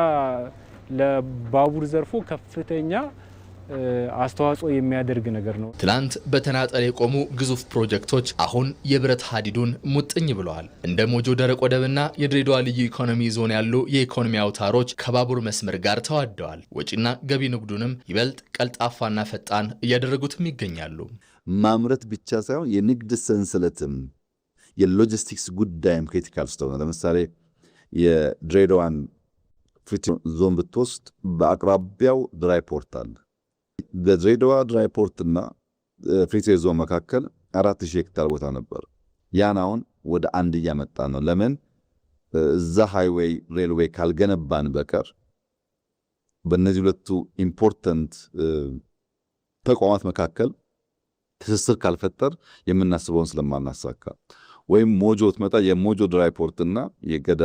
[SPEAKER 21] ለባቡር ዘርፉ ከፍተኛ አስተዋጽኦ የሚያደርግ ነገር ነው።
[SPEAKER 19] ትላንት በተናጠል የቆሙ ግዙፍ ፕሮጀክቶች አሁን የብረት ሀዲዱን ሙጥኝ ብለዋል። እንደ ሞጆ ደረቅ ወደብና የድሬዳዋ ልዩ ኢኮኖሚ ዞን ያሉ የኢኮኖሚ አውታሮች ከባቡር መስመር ጋር ተዋደዋል። ወጪና ገቢ ንግዱንም ይበልጥ ቀልጣፋና ፈጣን እያደረጉትም ይገኛሉ።
[SPEAKER 20] ማምረት ብቻ ሳይሆን የንግድ ሰንሰለትም የሎጂስቲክስ ጉዳይም ክሪቲካል ስለሆነ ለምሳሌ የድሬዳዋን ፍሪ ዞን ብትወስድ በአቅራቢያው ድራይ ፖርት አለ። በድሬዳዋ ድራይ ፖርትና ፍሪ ትሬድ ዞን መካከል 4000 ሄክታር ቦታ ነበር። ያን አሁን ወደ አንድ እያመጣ ነው። ለምን እዛ ሃይዌይ ሬልዌይ ካልገነባን በቀር በእነዚህ ሁለቱ ኢምፖርታንት ተቋማት መካከል ትስስር ካልፈጠር የምናስበውን ስለማናሳካ ወይም ሞጆ ትመጣ የሞጆ ድራይ ፖርትና የገዳ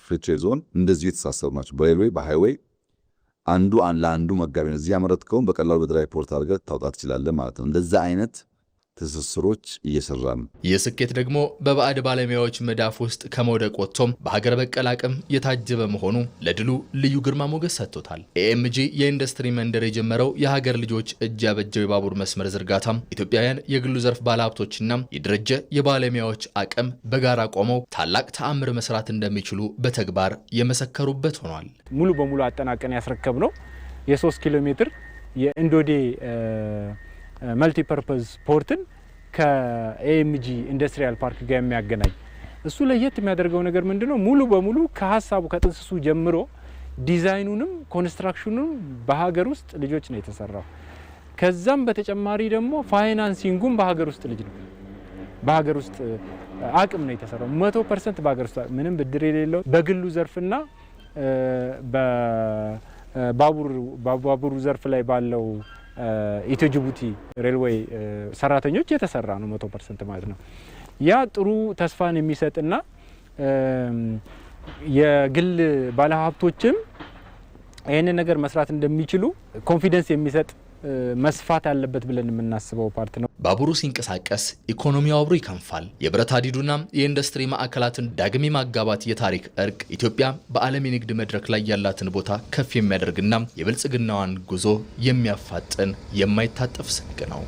[SPEAKER 20] ፍሪ ትሬድ ዞን እንደዚሁ የተሳሰሩ ናቸው። በሬልዌይ በሃይዌይ አንዱ ለአንዱ መጋቢ ነው። እዚህ ያመረትከውን በቀላሉ በድራይ ፖርት አድርገህ ታውጣት ትችላለህ ማለት ነው። እንደዛ አይነት ትስስሮች እየሰራ ነው።
[SPEAKER 19] ይህ ስኬት ደግሞ በባዕድ ባለሙያዎች መዳፍ ውስጥ ከመውደቅ ወጥቶም በሀገር በቀል አቅም የታጀበ መሆኑ ለድሉ ልዩ ግርማ ሞገስ ሰጥቶታል። ኤኤምጂ የኢንዱስትሪ መንደር የጀመረው የሀገር ልጆች እጅ ያበጀው የባቡር መስመር ዝርጋታም ኢትዮጵያውያን የግሉ ዘርፍ ባለሀብቶችና የደረጀ የባለሙያዎች አቅም በጋራ ቆመው ታላቅ ተአምር መስራት እንደሚችሉ በተግባር የመሰከሩበት ሆኗል።
[SPEAKER 21] ሙሉ በሙሉ አጠናቀን ያስረከብ ነው የ3 ኪሎ ሜትር የኢንዶዴ መልቲፐርፐዝ ፖርትን ከኤኤምጂ ኢንዱስትሪያል ፓርክ ጋር የሚያገናኝ እሱ ለየት የሚያደርገው ነገር ምንድነው? ሙሉ በሙሉ ከሀሳቡ ከጥንስሱ ጀምሮ ዲዛይኑንም ኮንስትራክሽኑንም በሀገር ውስጥ ልጆች ነው የተሰራው። ከዛም በተጨማሪ ደግሞ ፋይናንሲንጉም በሀገር ውስጥ ልጅ ነው፣ በሀገር ውስጥ አቅም ነው የተሰራው። 100% በሀገር ውስጥ ምንም ብድር የሌለው በግሉ ዘርፍና በባቡሩ ዘርፍ ላይ ባለው ኢትዮ ጅቡቲ ሬልዌይ ሰራተኞች የተሰራ ነው 100% ማለት ነው። ያ ጥሩ ተስፋን የሚሰጥና የግል ባለሀብቶችም ይህንን ነገር መስራት እንደሚችሉ ኮንፊደንስ የሚሰጥ መስፋት አለበት ብለን የምናስበው ፓርት ነው።
[SPEAKER 19] ባቡሩ ሲንቀሳቀስ ኢኮኖሚው አብሮ ይከንፋል። የብረት ሀዲዱና የኢንዱስትሪ ማዕከላትን ዳግም ማጋባት የታሪክ እርቅ ኢትዮጵያ በዓለም የንግድ መድረክ ላይ ያላትን ቦታ ከፍ የሚያደርግና የብልጽግናዋን ጉዞ የሚያፋጥን የማይታጠፍ ስንቅ ነው።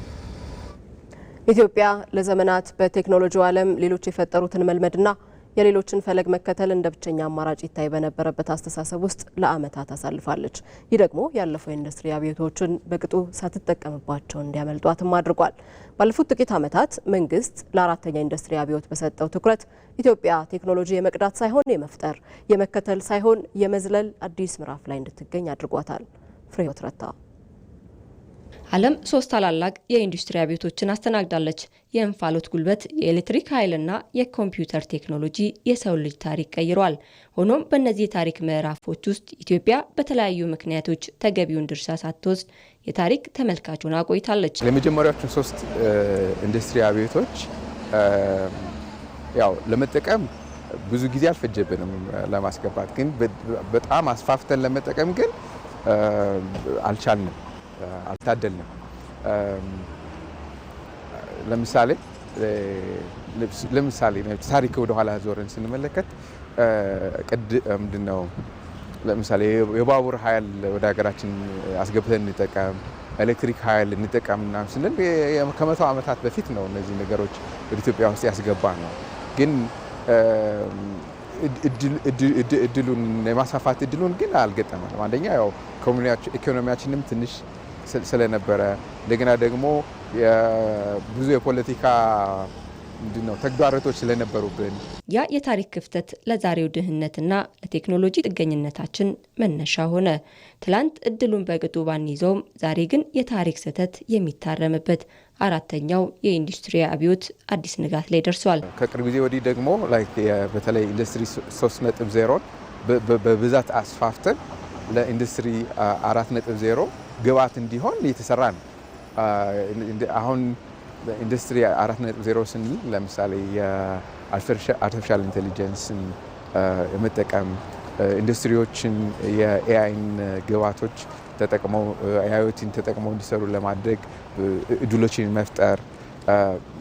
[SPEAKER 1] ኢትዮጵያ ለዘመናት በቴክኖሎጂው ዓለም ሌሎች የፈጠሩትን መልመድና የሌሎችን ፈለግ መከተል እንደ ብቸኛ አማራጭ ይታይ በነበረበት አስተሳሰብ ውስጥ ለዓመታት አሳልፋለች። ይህ ደግሞ ያለፈው ኢንዱስትሪ አብዮቶችን በቅጡ ሳትጠቀምባቸው እንዲያመልጧትም አድርጓል። ባለፉት ጥቂት ዓመታት መንግስት ለአራተኛ ኢንዱስትሪ አብዮት በሰጠው ትኩረት ኢትዮጵያ ቴክኖሎጂ የመቅዳት ሳይሆን የመፍጠር፣ የመከተል ሳይሆን የመዝለል አዲስ ምዕራፍ ላይ እንድትገኝ አድርጓታል። ፍሬህይወት ረታ።
[SPEAKER 22] ዓለም 3 ታላላቅ የኢንዱስትሪ አብዮቶችን አስተናግዳለች። የእንፋሎት ጉልበት፣ የኤሌክትሪክ ኃይልና የኮምፒውተር ቴክኖሎጂ የሰው ልጅ ታሪክ ቀይሯል። ሆኖም በእነዚህ የታሪክ ምዕራፎች ውስጥ ኢትዮጵያ በተለያዩ ምክንያቶች ተገቢውን ድርሻ ሳትወስድ የታሪክ ተመልካች ሆና ቆይታለች።
[SPEAKER 23] ለመጀመሪያዎቹ 3 ኢንዱስትሪ አብዮቶች ያው ለመጠቀም ብዙ ጊዜ አልፈጀብንም ለማስገባት፣ ግን በጣም አስፋፍተን ለመጠቀም ግን አልቻልንም፣ አልታደልንም። ለምሳሌ ታሪክ ወደ ኋላ ዞረን ስንመለከት ምንድነው ለምሳሌ የባቡር ኃይል ወደ ሀገራችን አስገብተን እንጠቀም፣ ኤሌክትሪክ ኃይል እንጠቀምና ስንል ከ100 ዓመታት በፊት ነው እነዚህ ነገሮች ወደ ኢትዮጵያ ውስጥ ያስገባ ነው። ግን እድሉን የማስፋፋት እድሉን ግን አልገጠመንም። አንደኛ ያው ኢኮኖሚያችንም ትንሽ ስለነበረ፣ እንደገና ደግሞ ብዙ የፖለቲካ ምንድነው ተግዳሮቶች ስለነበሩብን
[SPEAKER 22] ያ የታሪክ ክፍተት ለዛሬው ድህነትና ለቴክኖሎጂ ጥገኝነታችን መነሻ ሆነ። ትላንት እድሉን በቅጡ ባንይዘውም ዛሬ ግን የታሪክ ስህተት የሚታረምበት አራተኛው የኢንዱስትሪ አብዮት አዲስ ንጋት ላይ ደርሷል።
[SPEAKER 23] ከቅርብ ጊዜ ወዲህ ደግሞ በተለይ ኢንዱስትሪ 3.0 በብዛት አስፋፍተን ለኢንዱስትሪ 4.0 ግብዓት እንዲሆን እየተሰራ ነው። አሁን ኢንዱስትሪ 4.0 ስንል ለምሳሌ የአርቲፊሻል ኢንቴሊጀንስን የመጠቀም ኢንዱስትሪዎችን የኤአይን ግብዓቶች ተጠቅመው አይኦቲን ተጠቅመው እንዲሰሩ ለማድረግ እድሎችን መፍጠር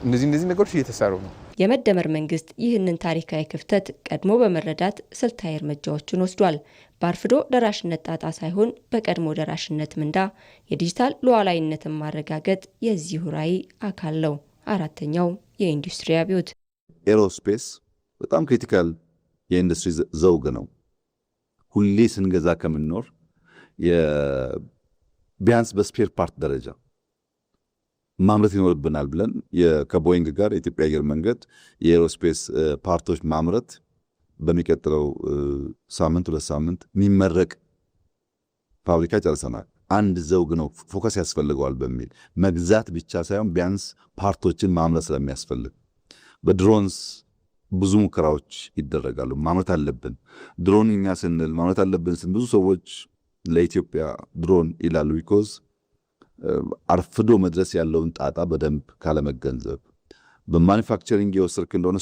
[SPEAKER 23] እነዚህ ነገሮች እየተሰሩ ነው።
[SPEAKER 22] የመደመር መንግስት ይህንን ታሪካዊ ክፍተት ቀድሞ በመረዳት ስልታዊ እርምጃዎችን ወስዷል። በአርፍዶ ደራሽነት ጣጣ ሳይሆን በቀድሞ ደራሽነት ምንዳ የዲጂታል ሉዓላዊነትን ማረጋገጥ የዚሁ ራዕይ አካል ነው። አራተኛው የኢንዱስትሪ አብዮት
[SPEAKER 20] ኤሮስፔስ በጣም ክሪቲካል የኢንዱስትሪ ዘውግ ነው። ሁሌ ስንገዛ ከምንኖር ቢያንስ በስፔር ፓርት ደረጃ ማምረት ይኖርብናል ብለን ከቦይንግ ጋር የኢትዮጵያ አየር መንገድ የኤሮስፔስ ፓርቶች ማምረት በሚቀጥለው ሳምንት 2 ሳምንት የሚመረቅ ፋብሪካ ጨርሰናል። አንድ ዘውግ ነው ፎከስ ያስፈልገዋል በሚል መግዛት ብቻ ሳይሆን ቢያንስ ፓርቶችን ማምረት ስለሚያስፈልግ በድሮንስ ብዙ ሙከራዎች ይደረጋሉ። ማምረት አለብን ድሮን እኛ ስንል ማምረት አለብን ስንል ብዙ ሰዎች ለኢትዮጵያ ድሮን ይላሉ። ቢኮዝ አርፍዶ መድረስ ያለውን ጣጣ በደንብ ካለመገንዘብ በማኒፋክቸሪንግ የወሰድክ እንደሆነ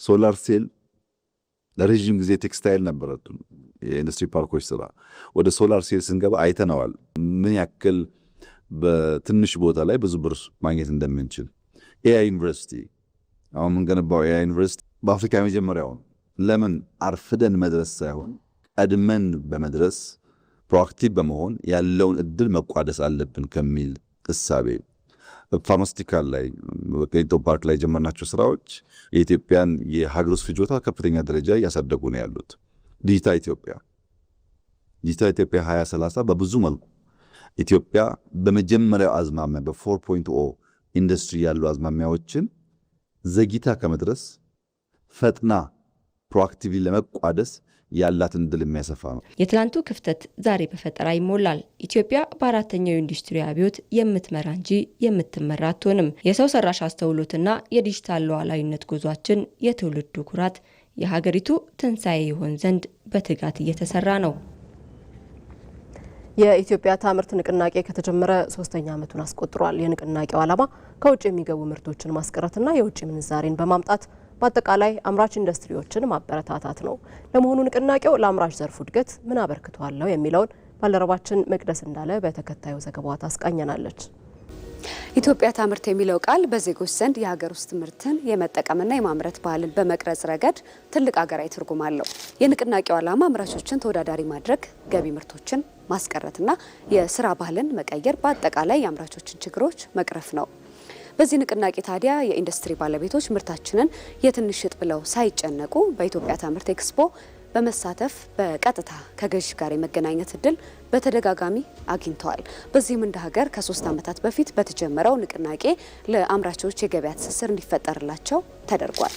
[SPEAKER 20] ሶላር ሴል ለረጅም ጊዜ ቴክስታይል ነበረ የኢንዱስትሪ ፓርኮች ስራ። ወደ ሶላር ሴል ስንገባ አይተነዋል ምን ያክል በትንሽ ቦታ ላይ ብዙ ብር ማግኘት እንደምንችል። ኤአይ ዩኒቨርሲቲ አሁን የምንገነባው ኤአይ ዩኒቨርሲቲ በአፍሪካ የመጀመሪያው ነው። ለምን አርፍደን መድረስ ሳይሆን ቀድመን በመድረስ ፕሮአክቲቭ በመሆን ያለውን እድል መቋደስ አለብን ከሚል እሳቤ ፋርማስቲካል ላይ በኬንቶ ፓርክ ላይ የጀመርናቸው ስራዎች የኢትዮጵያን የሀገር ውስጥ ፍጆታ ከፍተኛ ደረጃ እያሳደጉ ነው ያሉት። ዲጂታል ኢትዮጵያ 2030 በብዙ መልኩ ኢትዮጵያ በመጀመሪያው አዝማሚያ በ4.0 ኢንዱስትሪ ያሉ አዝማሚያዎችን ዘግይታ ከመድረስ ፈጥና ፕሮአክቲቭሊ ለመቋደስ ያላትን እድል የሚያሰፋ ነው።
[SPEAKER 22] የትላንቱ ክፍተት ዛሬ በፈጠራ ይሞላል። ኢትዮጵያ በአራተኛው የኢንዱስትሪ አብዮት የምትመራ እንጂ የምትመራ አትሆንም። የሰው ሰራሽ አስተውሎትና የዲጂታል ሉዓላዊነት ጉዟችን የትውልዱ ኩራት፣ የሀገሪቱ ትንሣኤ ይሆን ዘንድ በትጋት እየተሰራ ነው።
[SPEAKER 1] የኢትዮጵያ ታምርት ንቅናቄ ከተጀመረ 3ኛ ዓመቱን አስቆጥሯል። የንቅናቄው ዓላማ ከውጭ የሚገቡ ምርቶችን ማስቀረትና የውጭ ምንዛሬን በማምጣት በአጠቃላይ አምራች ኢንዱስትሪዎችን ማበረታታት ነው። ለመሆኑ ንቅናቄው ለአምራች ዘርፉ እድገት ምን አበርክቶ አለው የሚለውን ባልደረባችን መቅደስ እንዳለ በተከታዩ ዘገባዋ ታስቃኘናለች።
[SPEAKER 2] ኢትዮጵያ ታምርት የሚለው ቃል በዜጎች ዘንድ የሀገር ውስጥ ምርትን የመጠቀምና የማምረት ባህልን በመቅረጽ ረገድ ትልቅ ሀገራዊ ትርጉም አለው። የንቅናቄው ዓላማ አምራቾችን ተወዳዳሪ ማድረግ፣ ገቢ ምርቶችን ማስቀረትና የስራ ባህልን መቀየር፣ በአጠቃላይ የአምራቾችን ችግሮች መቅረፍ ነው። በዚህ ንቅናቄ ታዲያ የኢንዱስትሪ ባለቤቶች ምርታችንን የትንሽ ሽጥ ብለው ሳይጨነቁ በኢትዮጵያ ታምርት ኤክስፖ በመሳተፍ በቀጥታ ከገዢ ጋር የመገናኘት እድል በተደጋጋሚ አግኝተዋል። በዚህም እንደ ሀገር ከ3 ዓመታት በፊት በተጀመረው ንቅናቄ ለአምራቾች የገበያ ትስስር እንዲፈጠርላቸው ተደርጓል።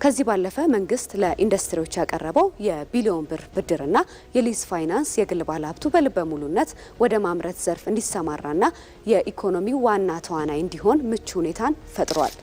[SPEAKER 2] ከዚህ ባለፈ መንግስት ለኢንዱስትሪዎች ያቀረበው የቢሊዮን ብር ብድርና የሊዝ ፋይናንስ የግል ባለሀብቱ በልበ ሙሉነት ወደ ማምረት ዘርፍ እንዲሰማራና የኢኮኖሚው ዋና ተዋናይ እንዲሆን ምቹ ሁኔታን ፈጥሯል።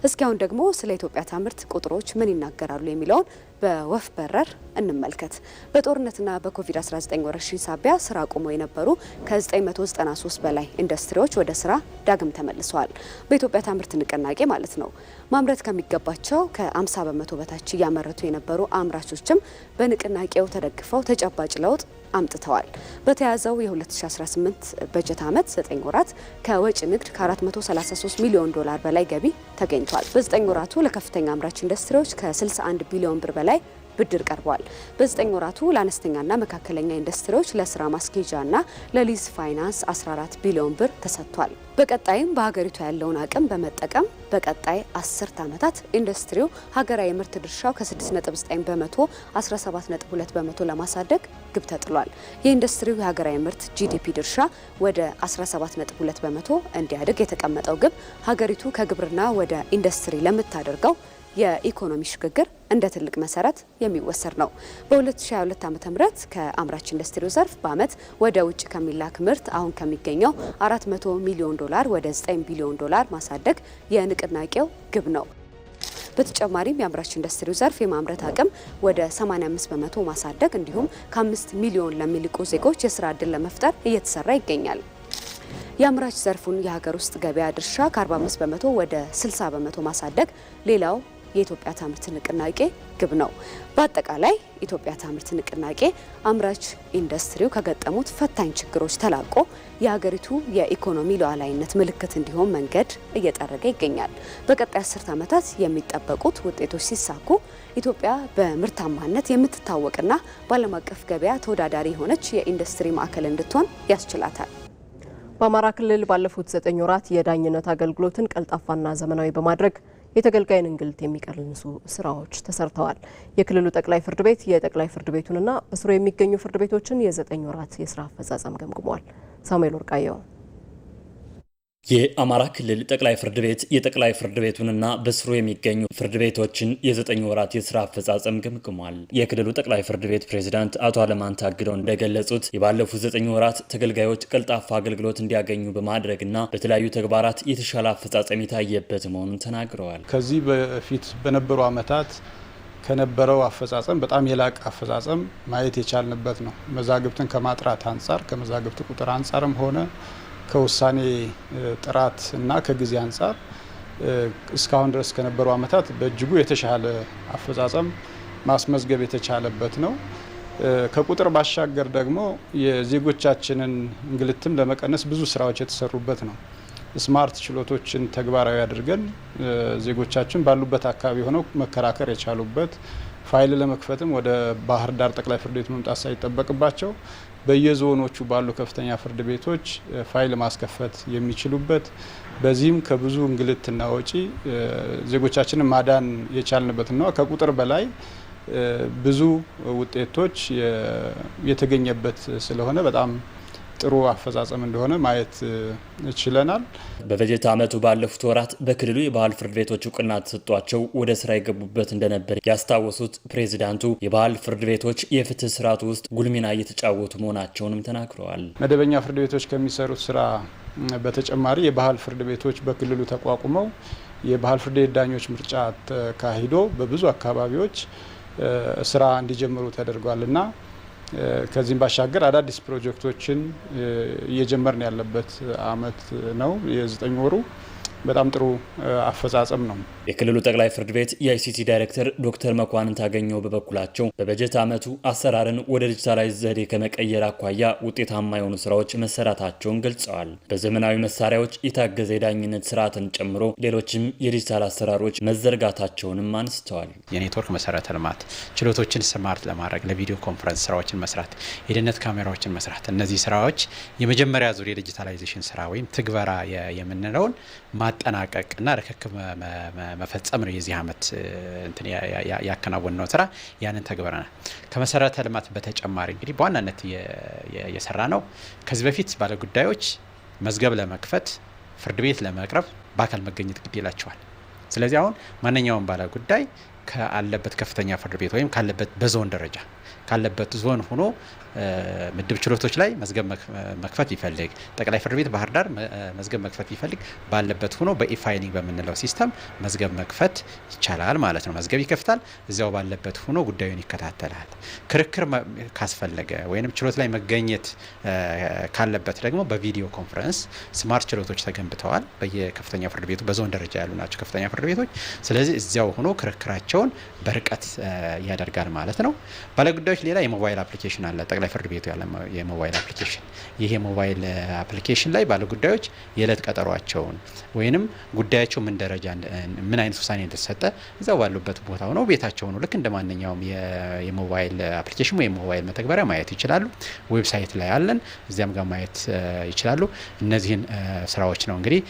[SPEAKER 2] እስኪ አሁን ደግሞ ስለ ኢትዮጵያ ታምርት ቁጥሮች ምን ይናገራሉ የሚለውን በወፍ በረር እንመልከት። በጦርነትና በኮቪድ-19 ወረርሽኝ ሳቢያ ስራ ቆመው የነበሩ ከ993 በላይ ኢንዱስትሪዎች ወደ ስራ ዳግም ተመልሰዋል። በኢትዮጵያ ታምርት ንቅናቄ ማለት ነው። ማምረት ከሚገባቸው ከ50 በመቶ በታች እያመረቱ የነበሩ አምራቾችም በንቅናቄው ተደግፈው ተጨባጭ ለውጥ አምጥተዋል። በተያዘው የ2018 በጀት ዓመት 9 ወራት ከወጪ ንግድ ከ433 ሚሊዮን ዶላር በላይ ገቢ ተገኝቷል። በ9 ወራቱ ለከፍተኛ አምራች ኢንዱስትሪዎች ከ61 ቢሊዮን ብር በላይ ብድር ቀርቧል። በ9 ወራቱ ለአነስተኛና መካከለኛ ኢንዱስትሪዎች ለስራ ማስኬጃና ለሊዝ ፋይናንስ 14 ቢሊዮን ብር ተሰጥቷል። በቀጣይም በሀገሪቱ ያለውን አቅም በመጠቀም በቀጣይ 10 ዓመታት ኢንዱስትሪው ሀገራዊ ምርት ድርሻው ከ6.9 በመቶ 17.2 በመቶ ለማሳደግ ግብ ተጥሏል። የኢንዱስትሪው የሀገራዊ ምርት ጂዲፒ ድርሻ ወደ 17.2 በመቶ እንዲያድግ የተቀመጠው ግብ ሀገሪቱ ከግብርና ወደ ኢንዱስትሪ ለምታደርገው የኢኮኖሚ ሽግግር እንደ ትልቅ መሰረት የሚወሰድ ነው። በ2022 ዓ.ም ከአምራች ኢንዱስትሪው ዘርፍ በአመት ወደ ውጭ ከሚላክ ምርት አሁን ከሚገኘው $400 ሚሊዮን ወደ $9 ቢሊዮን ማሳደግ የንቅናቄው ግብ ነው። በተጨማሪም የአምራች ኢንዱስትሪው ዘርፍ የማምረት አቅም ወደ 85 በመቶ ማሳደግ እንዲሁም ከ5 ሚሊዮን ለሚልቁ ዜጎች የስራ ዕድል ለመፍጠር እየተሰራ ይገኛል። የአምራች ዘርፉን የሀገር ውስጥ ገበያ ድርሻ ከ45 በመቶ ወደ 60 በመቶ ማሳደግ ሌላው የኢትዮጵያ ታምርት ንቅናቄ ግብ ነው። በአጠቃላይ ኢትዮጵያ ታምርት ንቅናቄ አምራች ኢንዱስትሪው ከገጠሙት ፈታኝ ችግሮች ተላቆ የሀገሪቱ የኢኮኖሚ ሉዓላዊነት ምልክት እንዲሆን መንገድ እየጠረገ ይገኛል። በቀጣይ 10 ዓመታት የሚጠበቁት ውጤቶች ሲሳኩ ኢትዮጵያ በምርታማነት የምትታወቅና በዓለም አቀፍ ገበያ ተወዳዳሪ የሆነች የኢንዱስትሪ ማዕከል እንድትሆን ያስችላታል።
[SPEAKER 1] በአማራ ክልል ባለፉት 9 ወራት የዳኝነት አገልግሎትን ቀልጣፋና ዘመናዊ በማድረግ የተገልጋይን እንግልት የሚቀንሱ ስራዎች ተሰርተዋል። የክልሉ ጠቅላይ ፍርድ ቤት የጠቅላይ ፍርድ ቤቱንና በስሩ የሚገኙ ፍርድ ቤቶችን የ9 ወራት የስራ አፈጻጸም ገምግሟል። ሳሙኤል ወርቃየው
[SPEAKER 4] የአማራ ክልል ጠቅላይ ፍርድ ቤት የጠቅላይ ፍርድ ቤቱንና በስሩ የሚገኙ ፍርድ ቤቶችን የ9 ወራት የስራ አፈጻጸም ገምግሟል። የክልሉ ጠቅላይ ፍርድ ቤት ፕሬዝዳንት አቶ አለማን ታግደው እንደገለጹት የባለፉት 9 ወራት ተገልጋዮች ቀልጣፋ አገልግሎት እንዲያገኙ በማድረግና በተለያዩ ተግባራት የተሻለ አፈጻጸም የታየበት መሆኑን ተናግረዋል።
[SPEAKER 8] ከዚህ በፊት በነበሩ ዓመታት ከነበረው አፈጻጸም በጣም የላቀ አፈጻጸም ማየት የቻልንበት ነው። መዛግብትን ከማጥራት አንጻር ከመዛግብት ቁጥር አንጻርም ሆነ ከውሳኔ ጥራት እና ከጊዜ አንጻር እስካሁን ድረስ ከነበሩ ዓመታት በእጅጉ የተሻለ አፈጻጸም ማስመዝገብ የተቻለበት ነው። ከቁጥር ባሻገር ደግሞ የዜጎቻችንን እንግልትም ለመቀነስ ብዙ ስራዎች የተሰሩበት ነው። ስማርት ችሎቶችን ተግባራዊ አድርገን ዜጎቻችን ባሉበት አካባቢ ሆነው መከራከር የቻሉበት፣ ፋይል ለመክፈትም ወደ ባህር ዳር ጠቅላይ ፍርድ ቤት መምጣት ሳይጠበቅባቸው በየዞኖቹ ባሉ ከፍተኛ ፍርድ ቤቶች ፋይል ማስከፈት የሚችሉበት፣ በዚህም ከብዙ እንግልትና ወጪ ዜጎቻችንን ማዳን የቻልንበት ነው። ከቁጥር በላይ ብዙ ውጤቶች የተገኘበት ስለሆነ በጣም ጥሩ አፈጻጸም እንደሆነ ማየት ችለናል።
[SPEAKER 4] በበጀት ዓመቱ ባለፉት ወራት በክልሉ የባህል ፍርድ ቤቶች እውቅና ተሰጥቷቸው ወደ ስራ የገቡበት እንደነበር ያስታወሱት ፕሬዝዳንቱ የባህል ፍርድ ቤቶች የፍትህ ስርዓቱ ውስጥ ጉልህ ሚና እየተጫወቱ መሆናቸውንም ተናግረዋል።
[SPEAKER 8] መደበኛ ፍርድ ቤቶች ከሚሰሩት ስራ በተጨማሪ የባህል ፍርድ ቤቶች በክልሉ ተቋቁመው የባህል ፍርድ ቤት ዳኞች ምርጫ ተካሂዶ በብዙ አካባቢዎች ስራ እንዲጀምሩ ተደርጓልና ከዚህም ባሻገር አዳዲስ ፕሮጀክቶችን እየጀመርን ያለበት አመት ነው። የ9 ወሩ በጣም ጥሩ አፈጻጸም ነው።
[SPEAKER 4] የክልሉ ጠቅላይ ፍርድ ቤት የአይሲቲ ዳይሬክተር ዶክተር መኳንን ታገኘው በበኩላቸው በበጀት ዓመቱ አሰራርን ወደ ዲጂታላይዝ ዘዴ ከመቀየር አኳያ ውጤታማ የሆኑ ስራዎች መሰራታቸውን ገልጸዋል። በዘመናዊ መሳሪያዎች የታገዘ የዳኝነት ስርዓትን ጨምሮ ሌሎችም የዲጂታል አሰራሮች መዘርጋታቸውንም አንስተዋል።
[SPEAKER 6] የኔትወርክ መሰረተ ልማት ችሎቶችን ስማርት ለማድረግ ለቪዲዮ ኮንፈረንስ ስራዎችን መስራት፣ የደህንነት ካሜራዎችን መስራት፣ እነዚህ ስራዎች የመጀመሪያ ዙር የዲጂታላይዜሽን ስራ ወይም ትግበራ የምንለውን ማጠናቀቅና ርክክብ መፈጸም ነው። የዚህ ዓመት ያከናወነው ስራ ያንን ተግበረናል። ከመሰረተ ልማት በተጨማሪ እንግዲህ በዋናነት የሰራ ነው። ከዚህ በፊት ባለጉዳዮች መዝገብ ለመክፈት ፍርድ ቤት ለመቅረብ በአካል መገኘት ግድ ይላቸዋል። ስለዚህ አሁን ማንኛውም ባለጉዳይ ካለበት ከፍተኛ ፍርድ ቤት ወይም ካለበት በዞን ደረጃ ካለበት ዞን ሆኖ ምድብ ችሎቶች ላይ መዝገብ መክፈት ይፈልግ፣ ጠቅላይ ፍርድ ቤት ባህር ዳር መዝገብ መክፈት ይፈልግ፣ ባለበት ሆኖ በኢፋይሊንግ በምንለው ሲስተም መዝገብ መክፈት ይቻላል ማለት ነው። መዝገብ ይከፍታል፣ እዚያው ባለበት ሆኖ ጉዳዩን ይከታተላል። ክርክር ካስፈለገ ወይም ችሎት ላይ መገኘት ካለበት ደግሞ በቪዲዮ ኮንፈረንስ ስማርት ችሎቶች ተገንብተዋል። በየከፍተኛ ፍርድ ቤቱ በዞን ደረጃ ያሉ ናቸው ከፍተኛ ፍርድ ቤቶች። ስለዚህ እዚያው ሆኖ ክርክራቸውን በርቀት ያደርጋል ማለት ነው። ባለጉዳዮች ጉዳዮች ሌላ የሞባይል አፕሊኬሽን አለ። ጠቅላይ ፍርድ ቤቱ ያለ የሞባይል አፕሊኬሽን። ይሄ የሞባይል አፕሊኬሽን ላይ ባለ ጉዳዮች የዕለት ቀጠሯቸውን ወይንም ጉዳያቸው ምን ደረጃ ምን አይነት ውሳኔ እንደተሰጠ እዛው ባሉበት ቦታ ሆነው ቤታቸው ነው ልክ እንደ ማንኛውም የሞባይል አፕሊኬሽን ወይ የሞባይል መተግበሪያ ማየት ይችላሉ። ዌብሳይት ላይ አለን፣ እዚያም ጋር ማየት ይችላሉ። እነዚህን ስራዎች ነው እንግዲህ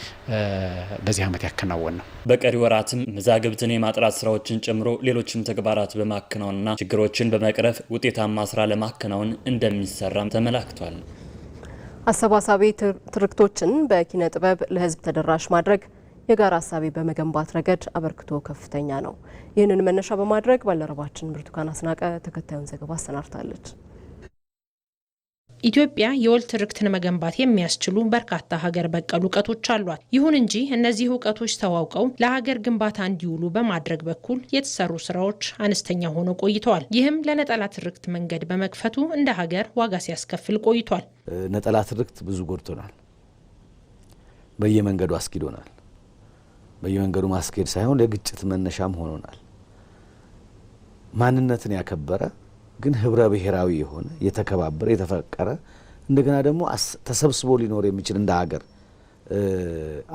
[SPEAKER 6] በዚህ ዓመት ያከናወን ነው።
[SPEAKER 4] በቀሪ ወራትም መዛግብትን የማጥራት ስራዎችን ጨምሮ ሌሎችም ተግባራት በማከናወንና ችግሮችን በመቅረፍ ውጤታማ ስራ ለማከናወን እንደሚሰራም ተመላክቷል።
[SPEAKER 1] አሰባሳቢ ትርክቶችን በኪነ ጥበብ ለህዝብ ተደራሽ ማድረግ የጋራ ሀሳቤ በመገንባት ረገድ አበርክቶ ከፍተኛ ነው። ይህንን መነሻ በማድረግ ባልደረባችን ብርቱካን አስናቀ ተከታዩን ዘገባ አሰናድታለች።
[SPEAKER 5] ኢትዮጵያ የወል ትርክትን መገንባት የሚያስችሉ በርካታ ሀገር በቀል እውቀቶች አሏት። ይሁን እንጂ እነዚህ እውቀቶች ተዋውቀው ለሀገር ግንባታ እንዲውሉ በማድረግ በኩል የተሰሩ ስራዎች አነስተኛ ሆነው ቆይተዋል። ይህም ለነጠላ ትርክት መንገድ በመክፈቱ እንደ ሀገር ዋጋ ሲያስከፍል ቆይቷል።
[SPEAKER 7] ነጠላ ትርክት ብዙ ጎድቶናል። በየመንገዱ አስኪዶናል። በየመንገዱ ማስኬድ ሳይሆን የግጭት መነሻም ሆኖናል። ማንነትን ያከበረ ግን ህብረ ብሔራዊ የሆነ የተከባበረ የተፈቀረ እንደገና ደግሞ ተሰብስቦ ሊኖር የሚችል እንደ ሀገር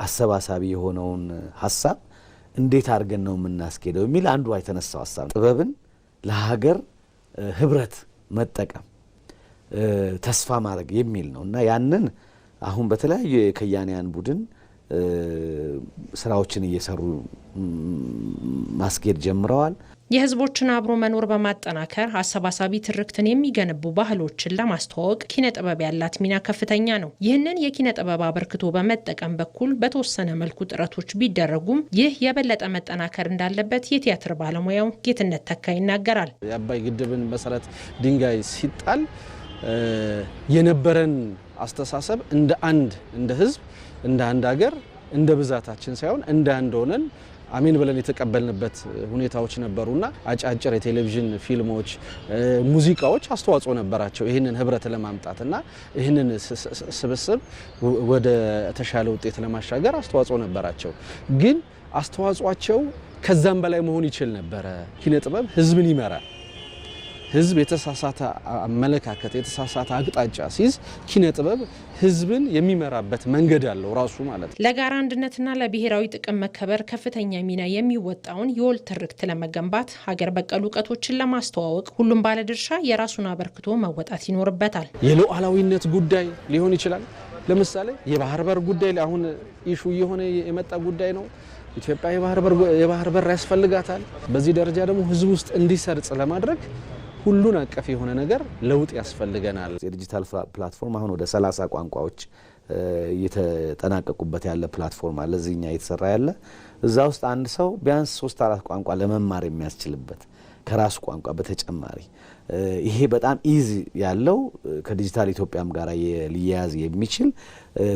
[SPEAKER 7] አሰባሳቢ የሆነውን ሀሳብ እንዴት አድርገን ነው የምናስኬደው የሚል አንዱ የተነሳው ሀሳብ ጥበብን ለሀገር ህብረት መጠቀም ተስፋ ማድረግ የሚል ነው እና ያንን አሁን በተለያዩ የከያንያን ቡድን ስራዎችን እየሰሩ ማስኬድ ጀምረዋል።
[SPEAKER 5] የህዝቦችን አብሮ መኖር በማጠናከር አሰባሳቢ ትርክትን የሚገነቡ ባህሎችን ለማስተዋወቅ ኪነ ጥበብ ያላት ሚና ከፍተኛ ነው። ይህንን የኪነ ጥበብ አበርክቶ በመጠቀም በኩል በተወሰነ መልኩ ጥረቶች ቢደረጉም ይህ የበለጠ መጠናከር እንዳለበት የቲያትር ባለሙያው ጌትነት ተካ ይናገራል።
[SPEAKER 10] የአባይ ግድብን መሰረት ድንጋይ ሲጣል የነበረን አስተሳሰብ እንደ ህዝብ እንደ አንድ ሀገር እንደ ብዛታችን ሳይሆን እንደ አንድ ሆነን አሜን ብለን የተቀበልንበት ሁኔታዎች ነበሩና አጫጭር የቴሌቪዥን ፊልሞች፣ ሙዚቃዎች አስተዋጽኦ ነበራቸው ይህንን ህብረት ለማምጣትና ይህንን ስብስብ ወደ ተሻለ ውጤት ለማሻገር አስተዋጽኦ ነበራቸው። ግን አስተዋጽኦአቸው ከዛም በላይ መሆን ይችል ነበረ። ኪነ ጥበብ ህዝብን ይመራል። ህዝብ የተሳሳተ አመለካከት የተሳሳተ አቅጣጫ ሲይዝ ኪነ ጥበብ ህዝብን የሚመራበት መንገድ አለው ራሱ ማለት ነው።
[SPEAKER 5] ለጋራ አንድነትና ለብሔራዊ ጥቅም መከበር ከፍተኛ ሚና የሚወጣውን የወል ትርክት ለመገንባት ሀገር በቀል እውቀቶችን ለማስተዋወቅ ሁሉም ባለድርሻ የራሱን አበርክቶ መወጣት ይኖርበታል።
[SPEAKER 10] የሉዓላዊነት ጉዳይ ሊሆን ይችላል። ለምሳሌ የባህር በር ጉዳይ አሁን ኢሹ የሆነ የመጣ ጉዳይ ነው። ኢትዮጵያ የባህር በር ያስፈልጋታል። በዚህ ደረጃ ደግሞ ህዝብ ውስጥ እንዲሰርጽ ለማድረግ ሁሉን አቀፍ የሆነ ነገር ለውጥ ያስፈልገናል።
[SPEAKER 7] የዲጂታል ፕላትፎርም አሁን ወደ 30 ቋንቋዎች እየተጠናቀቁበት ያለ ፕላትፎርም አለ እዚህኛ እየተሰራ ያለ እዛ ውስጥ አንድ ሰው ቢያንስ 3-4 ቋንቋ ለመማር የሚያስችልበት ከራሱ ቋንቋ በተጨማሪ ይሄ በጣም ኢዚ ያለው ከዲጂታል ኢትዮጵያም ጋር ሊያያዝ የሚችል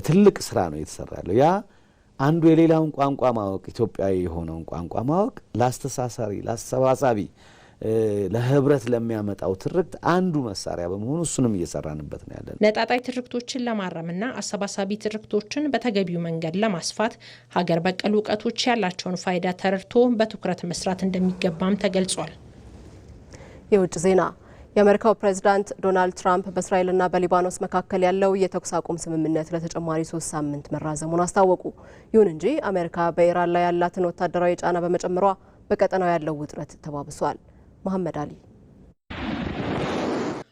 [SPEAKER 7] ትልቅ ስራ ነው እየተሰራ ያለው። ያ አንዱ የሌላውን ቋንቋ ማወቅ ኢትዮጵያዊ የሆነውን ቋንቋ ማወቅ ለአሰባሳቢ ለህብረት ለሚያመጣው ትርክት አንዱ መሳሪያ በመሆኑ እሱንም እየሰራንበት ነው ያለን።
[SPEAKER 5] ነጣጣይ ትርክቶችን ለማረምና አሰባሳቢ ትርክቶችን በተገቢው መንገድ ለማስፋት ሀገር በቀል እውቀቶች ያላቸውን ፋይዳ ተረድቶ በትኩረት መስራት እንደሚገባም ተገልጿል።
[SPEAKER 1] የውጭ ዜና። የአሜሪካው ፕሬዝዳንት ዶናልድ ትራምፕ በእስራኤልና በሊባኖስ መካከል ያለው የተኩስ አቁም ስምምነት ለተጨማሪ 3 ሳምንት መራዘሙን አስታወቁ። ይሁን እንጂ አሜሪካ በኢራን ላይ ያላትን ወታደራዊ ጫና በመጨመሯ በቀጠናው ያለው ውጥረት ተባብሷል። መሐመድ አሊ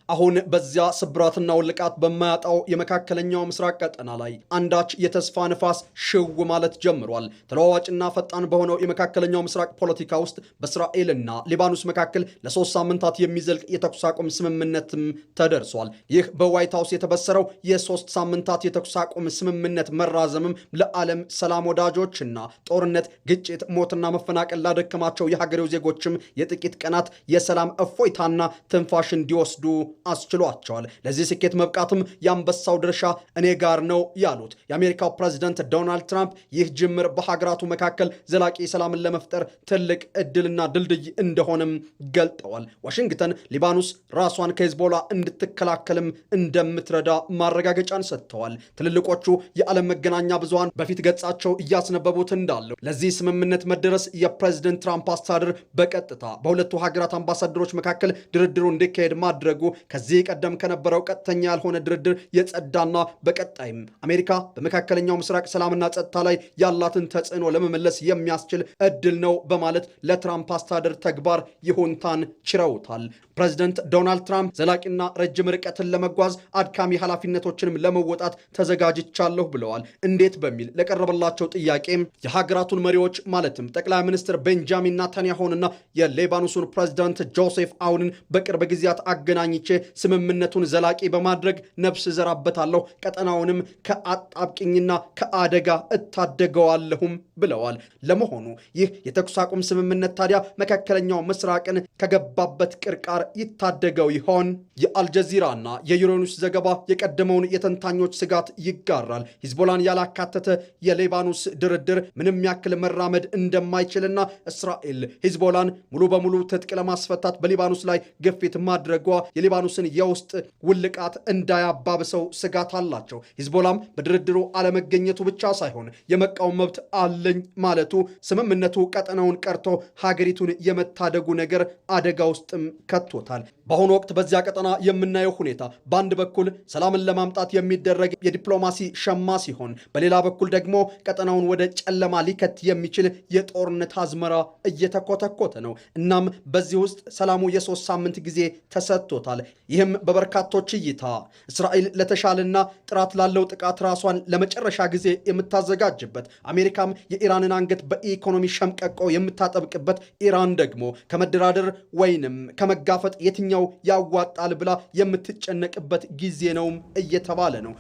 [SPEAKER 24] አሁን በዚያ ስብራትና ውልቃት በማያጣው የመካከለኛው ምስራቅ ቀጠና ላይ አንዳች የተስፋ ንፋስ ሽው ማለት ጀምሯል። ተለዋዋጭና ፈጣን በሆነው የመካከለኛው ምስራቅ ፖለቲካ ውስጥ በእስራኤልና ሊባኖስ መካከል ለ3 ሳምንታት የሚዘልቅ የተኩስ አቁም ስምምነትም ተደርሷል። ይህ በዋይት ሀውስ የተበሰረው የ3 ሳምንታት የተኩስ አቁም ስምምነት መራዘምም ለዓለም ሰላም ወዳጆችና ጦርነት፣ ግጭት፣ ሞትና መፈናቀል ላደከማቸው የሀገሬው ዜጎችም የጥቂት ቀናት የሰላም እፎይታና ትንፋሽ እንዲወስዱ አስችሏቸዋል። ለዚህ ስኬት መብቃትም የአንበሳው ድርሻ እኔ ጋር ነው ያሉት የአሜሪካው ፕሬዝዳንት ዶናልድ ትራምፕ ይህ ጅምር በሀገራቱ መካከል ዘላቂ ሰላምን ለመፍጠር ትልቅ እድልና ድልድይ እንደሆነም ገልጠዋል። ዋሽንግተን ሊባኖስ ራሷን ከሂዝቦላ እንድትከላከልም እንደምትረዳ ማረጋገጫን ሰጥተዋል። ትልልቆቹ የዓለም መገናኛ ብዙሃን በፊት ገጻቸው እያስነበቡት እንዳለው ለዚህ ስምምነት መደረስ የፕሬዝደንት ትራምፕ አስተዳደር በቀጥታ በሁለቱ ሀገራት አምባሳደሮች መካከል ድርድሩ እንዲካሄድ ማድረጉ ከዚህ ቀደም ከነበረው ቀጥተኛ ያልሆነ ድርድር የጸዳና በቀጣይም አሜሪካ በመካከለኛው ምስራቅ ሰላምና ጸጥታ ላይ ያላትን ተጽዕኖ ለመመለስ የሚያስችል እድል ነው በማለት ለትራምፕ አስተዳደር ተግባር ይሁንታን ችረውታል። ፕሬዝደንት ዶናልድ ትራምፕ ዘላቂና ረጅም ርቀትን ለመጓዝ አድካሚ ኃላፊነቶችንም ለመወጣት ተዘጋጅቻለሁ ብለዋል። እንዴት በሚል ለቀረበላቸው ጥያቄም የሀገራቱን መሪዎች ማለትም ጠቅላይ ሚኒስትር ቤንጃሚን ናታንያሁንና የሌባኖሱን ፕሬዝዳንት ጆሴፍ አውንን በቅርብ ጊዜያት አገናኝቼ ስምምነቱን ዘላቂ በማድረግ ነፍስ ዘራበታለሁ፣ ቀጠናውንም ከአጣብቂኝና ከአደጋ እታደገዋለሁም ብለዋል። ለመሆኑ ይህ የተኩስ አቁም ስምምነት ታዲያ መካከለኛው ምስራቅን ከገባበት ቅርቃር ይታደገው ይሆን? የአልጀዚራና የዩሮኒውስ ዘገባ የቀደመውን የተንታኞች ስጋት ይጋራል። ሂዝቦላን ያላካተተ የሌባኖስ ድርድር ምንም ያክል መራመድ እንደማይችልና እስራኤል ሂዝቦላን ሙሉ በሙሉ ትጥቅ ለማስፈታት በሊባኖስ ላይ ግፊት ማድረጓ የሊባኖስን የውስጥ ውልቃት እንዳያባብሰው ስጋት አላቸው። ሂዝቦላም በድርድሩ አለመገኘቱ ብቻ ሳይሆን የመቃወም መብት አለኝ ማለቱ ስምምነቱ ቀጠናውን ቀርቶ ሀገሪቱን የመታደጉ ነገር አደጋ ውስጥም ከቶታል። በአሁኑ ወቅት በዚያ ቀጠና የምናየው ሁኔታ በአንድ በኩል ሰላምን ለማምጣት የሚደረግ የዲፕሎማሲ ሸማ ሲሆን፣ በሌላ በኩል ደግሞ ቀጠናውን ወደ ጨለማ ሊከት የሚችል የጦርነት አዝመራ እየተኮተኮተ ነው። እናም በዚህ ውስጥ ሰላሙ የ3 ሳምንት ጊዜ ተሰጥቶታል። ይህም በበርካቶች እይታ እስራኤል ለተሻለና ጥራት ላለው ጥቃት ራሷን ለመጨረሻ ጊዜ የምታዘጋጅበት፣ አሜሪካም የኢራንን አንገት በኢኮኖሚ ሸምቀቆ የምታጠብቅበት፣ ኢራን ደግሞ ከመደራደር ወይንም ከመጋፈጥ የትኛው ያዋጣል ብላ የምትጨነቅበት ጊዜ ነውም እየተባለ ነው።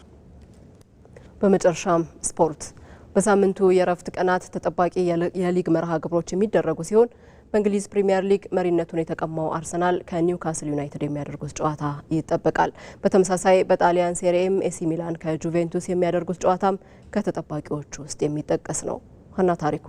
[SPEAKER 1] በመጨረሻም ስፖርት። በሳምንቱ የእረፍት ቀናት ተጠባቂ የሊግ መርሃ ግብሮች የሚደረጉ ሲሆን በእንግሊዝ ፕሪሚየር ሊግ መሪነቱን የተቀማው አርሰናል ከኒውካስል ዩናይትድ የሚያደርጉት ጨዋታ ይጠበቃል። በተመሳሳይ በጣሊያን ሴሪኤም ኤሲ ሚላን ከጁቬንቱስ የሚያደርጉት ጨዋታም ከተጠባቂዎቹ ውስጥ የሚጠቀስ ነው። ሀና ታሪኩ።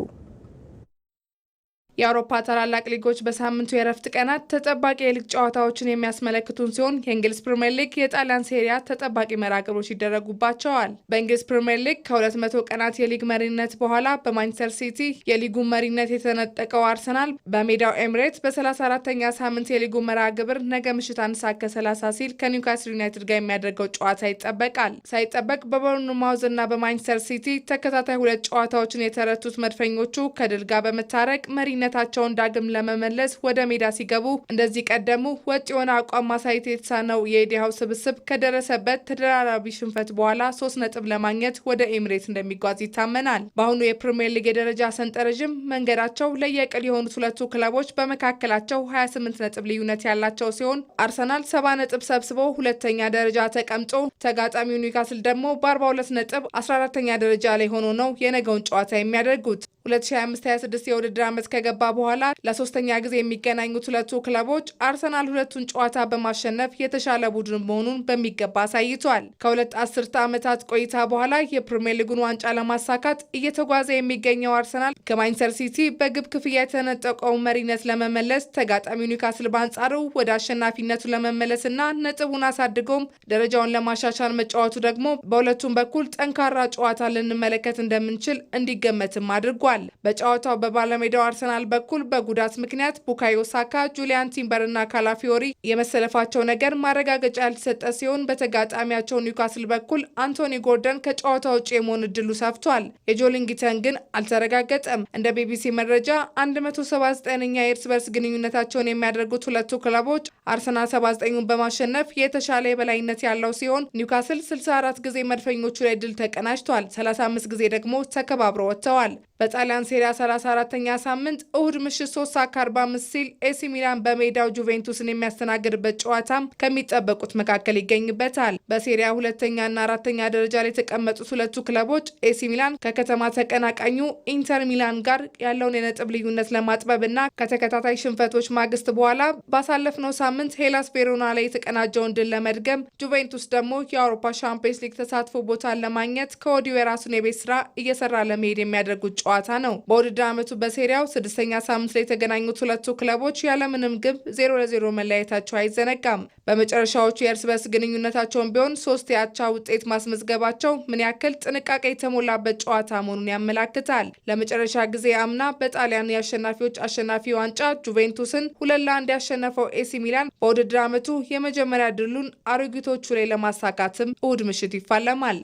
[SPEAKER 3] የአውሮፓ ታላላቅ ሊጎች በሳምንቱ የእረፍት ቀናት ተጠባቂ የሊግ ጨዋታዎችን የሚያስመለክቱን ሲሆን የእንግሊዝ ፕሪምየር ሊግ፣ የጣሊያን ሴሪያ ተጠባቂ መርሃ ግብሮች ይደረጉባቸዋል። በእንግሊዝ ፕሪምየር ሊግ ከ200 ቀናት የሊግ መሪነት በኋላ በማንቸስተር ሲቲ የሊጉን መሪነት የተነጠቀው አርሰናል በሜዳው ኤምሬት በ34ኛ ሳምንት የሊጉ መርሃ ግብር ነገ ምሽት 1 ሰዓት ከ30 ሲል ከኒውካስል ዩናይትድ ጋር የሚያደርገው ጨዋታ ይጠበቃል። ሳይጠበቅ በቦርንማውዝ እና በማንቸስተር ሲቲ ተከታታይ 2 ጨዋታዎችን የተረቱት መድፈኞቹ ከድል ጋር በመታረቅ መሪነት ታቸውን ዳግም ለመመለስ ወደ ሜዳ ሲገቡ እንደዚህ ቀደሙ ወጥ የሆነ አቋም ማሳየት የተሳነው የኢዲሃው ስብስብ ከደረሰበት ተደራራቢ ሽንፈት በኋላ 3 ነጥብ ለማግኘት ወደ ኤምሬት እንደሚጓዝ ይታመናል። በአሁኑ የፕሪሚየር ሊግ የደረጃ ሰንጠረዥም መንገዳቸው ለየቅል የሆኑት ሁለቱ ክለቦች በመካከላቸው 28 ነጥብ ልዩነት ያላቸው ሲሆን አርሰናል 70 ነጥብ ሰብስቦ ሁለተኛ ደረጃ ተቀምጦ ተጋጣሚው ኒውካስል ደግሞ በ42 ነጥብ 14ኛ ደረጃ ላይ ሆኖ ነው የነገውን ጨዋታ የሚያደርጉት። 2025-26 የውድድር ዓመት ከገባ በኋላ ለሶስተኛ ጊዜ የሚገናኙት ሁለቱ ክለቦች አርሰናል ሁለቱን ጨዋታ በማሸነፍ የተሻለ ቡድን መሆኑን በሚገባ አሳይቷል። ከሁለት አስርተ ዓመታት ቆይታ በኋላ የፕሪሚየር ሊጉን ዋንጫ ለማሳካት እየተጓዘ የሚገኘው አርሰናል ከማንቸስተር ሲቲ በግብ ክፍያ የተነጠቀውን መሪነት ለመመለስ፣ ተጋጣሚው ኒውካስል በአንጻሩ ወደ አሸናፊነቱ ለመመለስና ነጥቡን አሳድጎም ደረጃውን ለማሻሻል መጫወቱ ደግሞ በሁለቱም በኩል ጠንካራ ጨዋታ ልንመለከት እንደምንችል እንዲገመትም አድርጓል። በጨዋታው በባለሜዳው አርሰናል በኩል በጉዳት ምክንያት ቡካዮ ሳካ፣ ጁሊያን ቲምበር እና ካላፊዮሪ የመሰለፋቸው ነገር ማረጋገጫ ያልተሰጠ ሲሆን በተጋጣሚያቸው ኒውካስል በኩል አንቶኒ ጎርደን ከጨዋታ ውጭ የመሆን እድሉ ሰፍቷል። የጆሊንግተን ግን አልተረጋገጠም። እንደ ቢቢሲ መረጃ 179ኛ የእርስ በርስ ግንኙነታቸውን የሚያደርጉት ሁለቱ ክለቦች አርሰናል 79ን በማሸነፍ የተሻለ የበላይነት ያለው ሲሆን ኒውካስል 64 ጊዜ መድፈኞቹ ላይ ድል ተቀናጅቷል። 35 ጊዜ ደግሞ ተከባብረው ወጥተዋል። በጣሊያን ሴሪያ 34ኛ ሳምንት እሁድ ምሽት 3:45 ሲል ኤሲ ሚላን በሜዳው ጁቬንቱስን የሚያስተናግድበት ጨዋታም ከሚጠበቁት መካከል ይገኝበታል። በሴሪያ ሁለተኛና አራተኛ ደረጃ ላይ የተቀመጡት ሁለቱ ክለቦች ኤሲ ሚላን ከከተማ ተቀናቃኙ ኢንተር ሚላን ጋር ያለውን የነጥብ ልዩነት ለማጥበብና ከተከታታይ ሽንፈቶች ማግስት በኋላ ባሳለፍነው ሳምንት ሄላስ ቬሮና ላይ የተቀናጀውን ድል ለመድገም ጁቬንቱስ ደግሞ የአውሮፓ ሻምፒየንስ ሊግ ተሳትፎ ቦታን ለማግኘት ከወዲሁ የራሱን የቤት ስራ እየሰራ ለመሄድ የሚያደርጉት ጨዋታ ነው። በውድድር ዓመቱ በሴሪያው 6ኛ ሳምንት ላይ የተገናኙት ሁለቱ ክለቦች ያለምንም ግብ 0-0 መለያየታቸው አይዘነጋም። በመጨረሻዎቹ የእርስ በርስ ግንኙነታቸውን ቢሆን 3 የአቻ ውጤት ማስመዝገባቸው ምን ያክል ጥንቃቄ የተሞላበት ጨዋታ መሆኑን ያመላክታል። ለመጨረሻ ጊዜ አምና በጣሊያን የአሸናፊዎች አሸናፊ ዋንጫ ጁቬንቱስን 2-1 ያሸነፈው ኤሲ ሚላን በውድድር ዓመቱ የመጀመሪያ ድሉን አሮጊቶቹ ላይ ለማሳካትም እሁድ ምሽት ይፋለማል።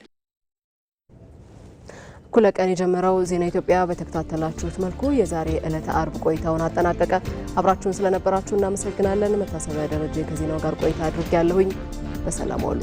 [SPEAKER 1] እኩለ ቀን የጀመረው ዜና ኢትዮጵያ በተከታተላችሁት መልኩ የዛሬ ዕለተ አርብ ቆይታውን አጠናቀቀ። አብራችሁን ስለነበራችሁ እናመሰግናለን። መታሰቢያ ደረጃ ከዜናው ጋር ቆይታ አድርጌያለሁኝ። በሰላም ዋሉ።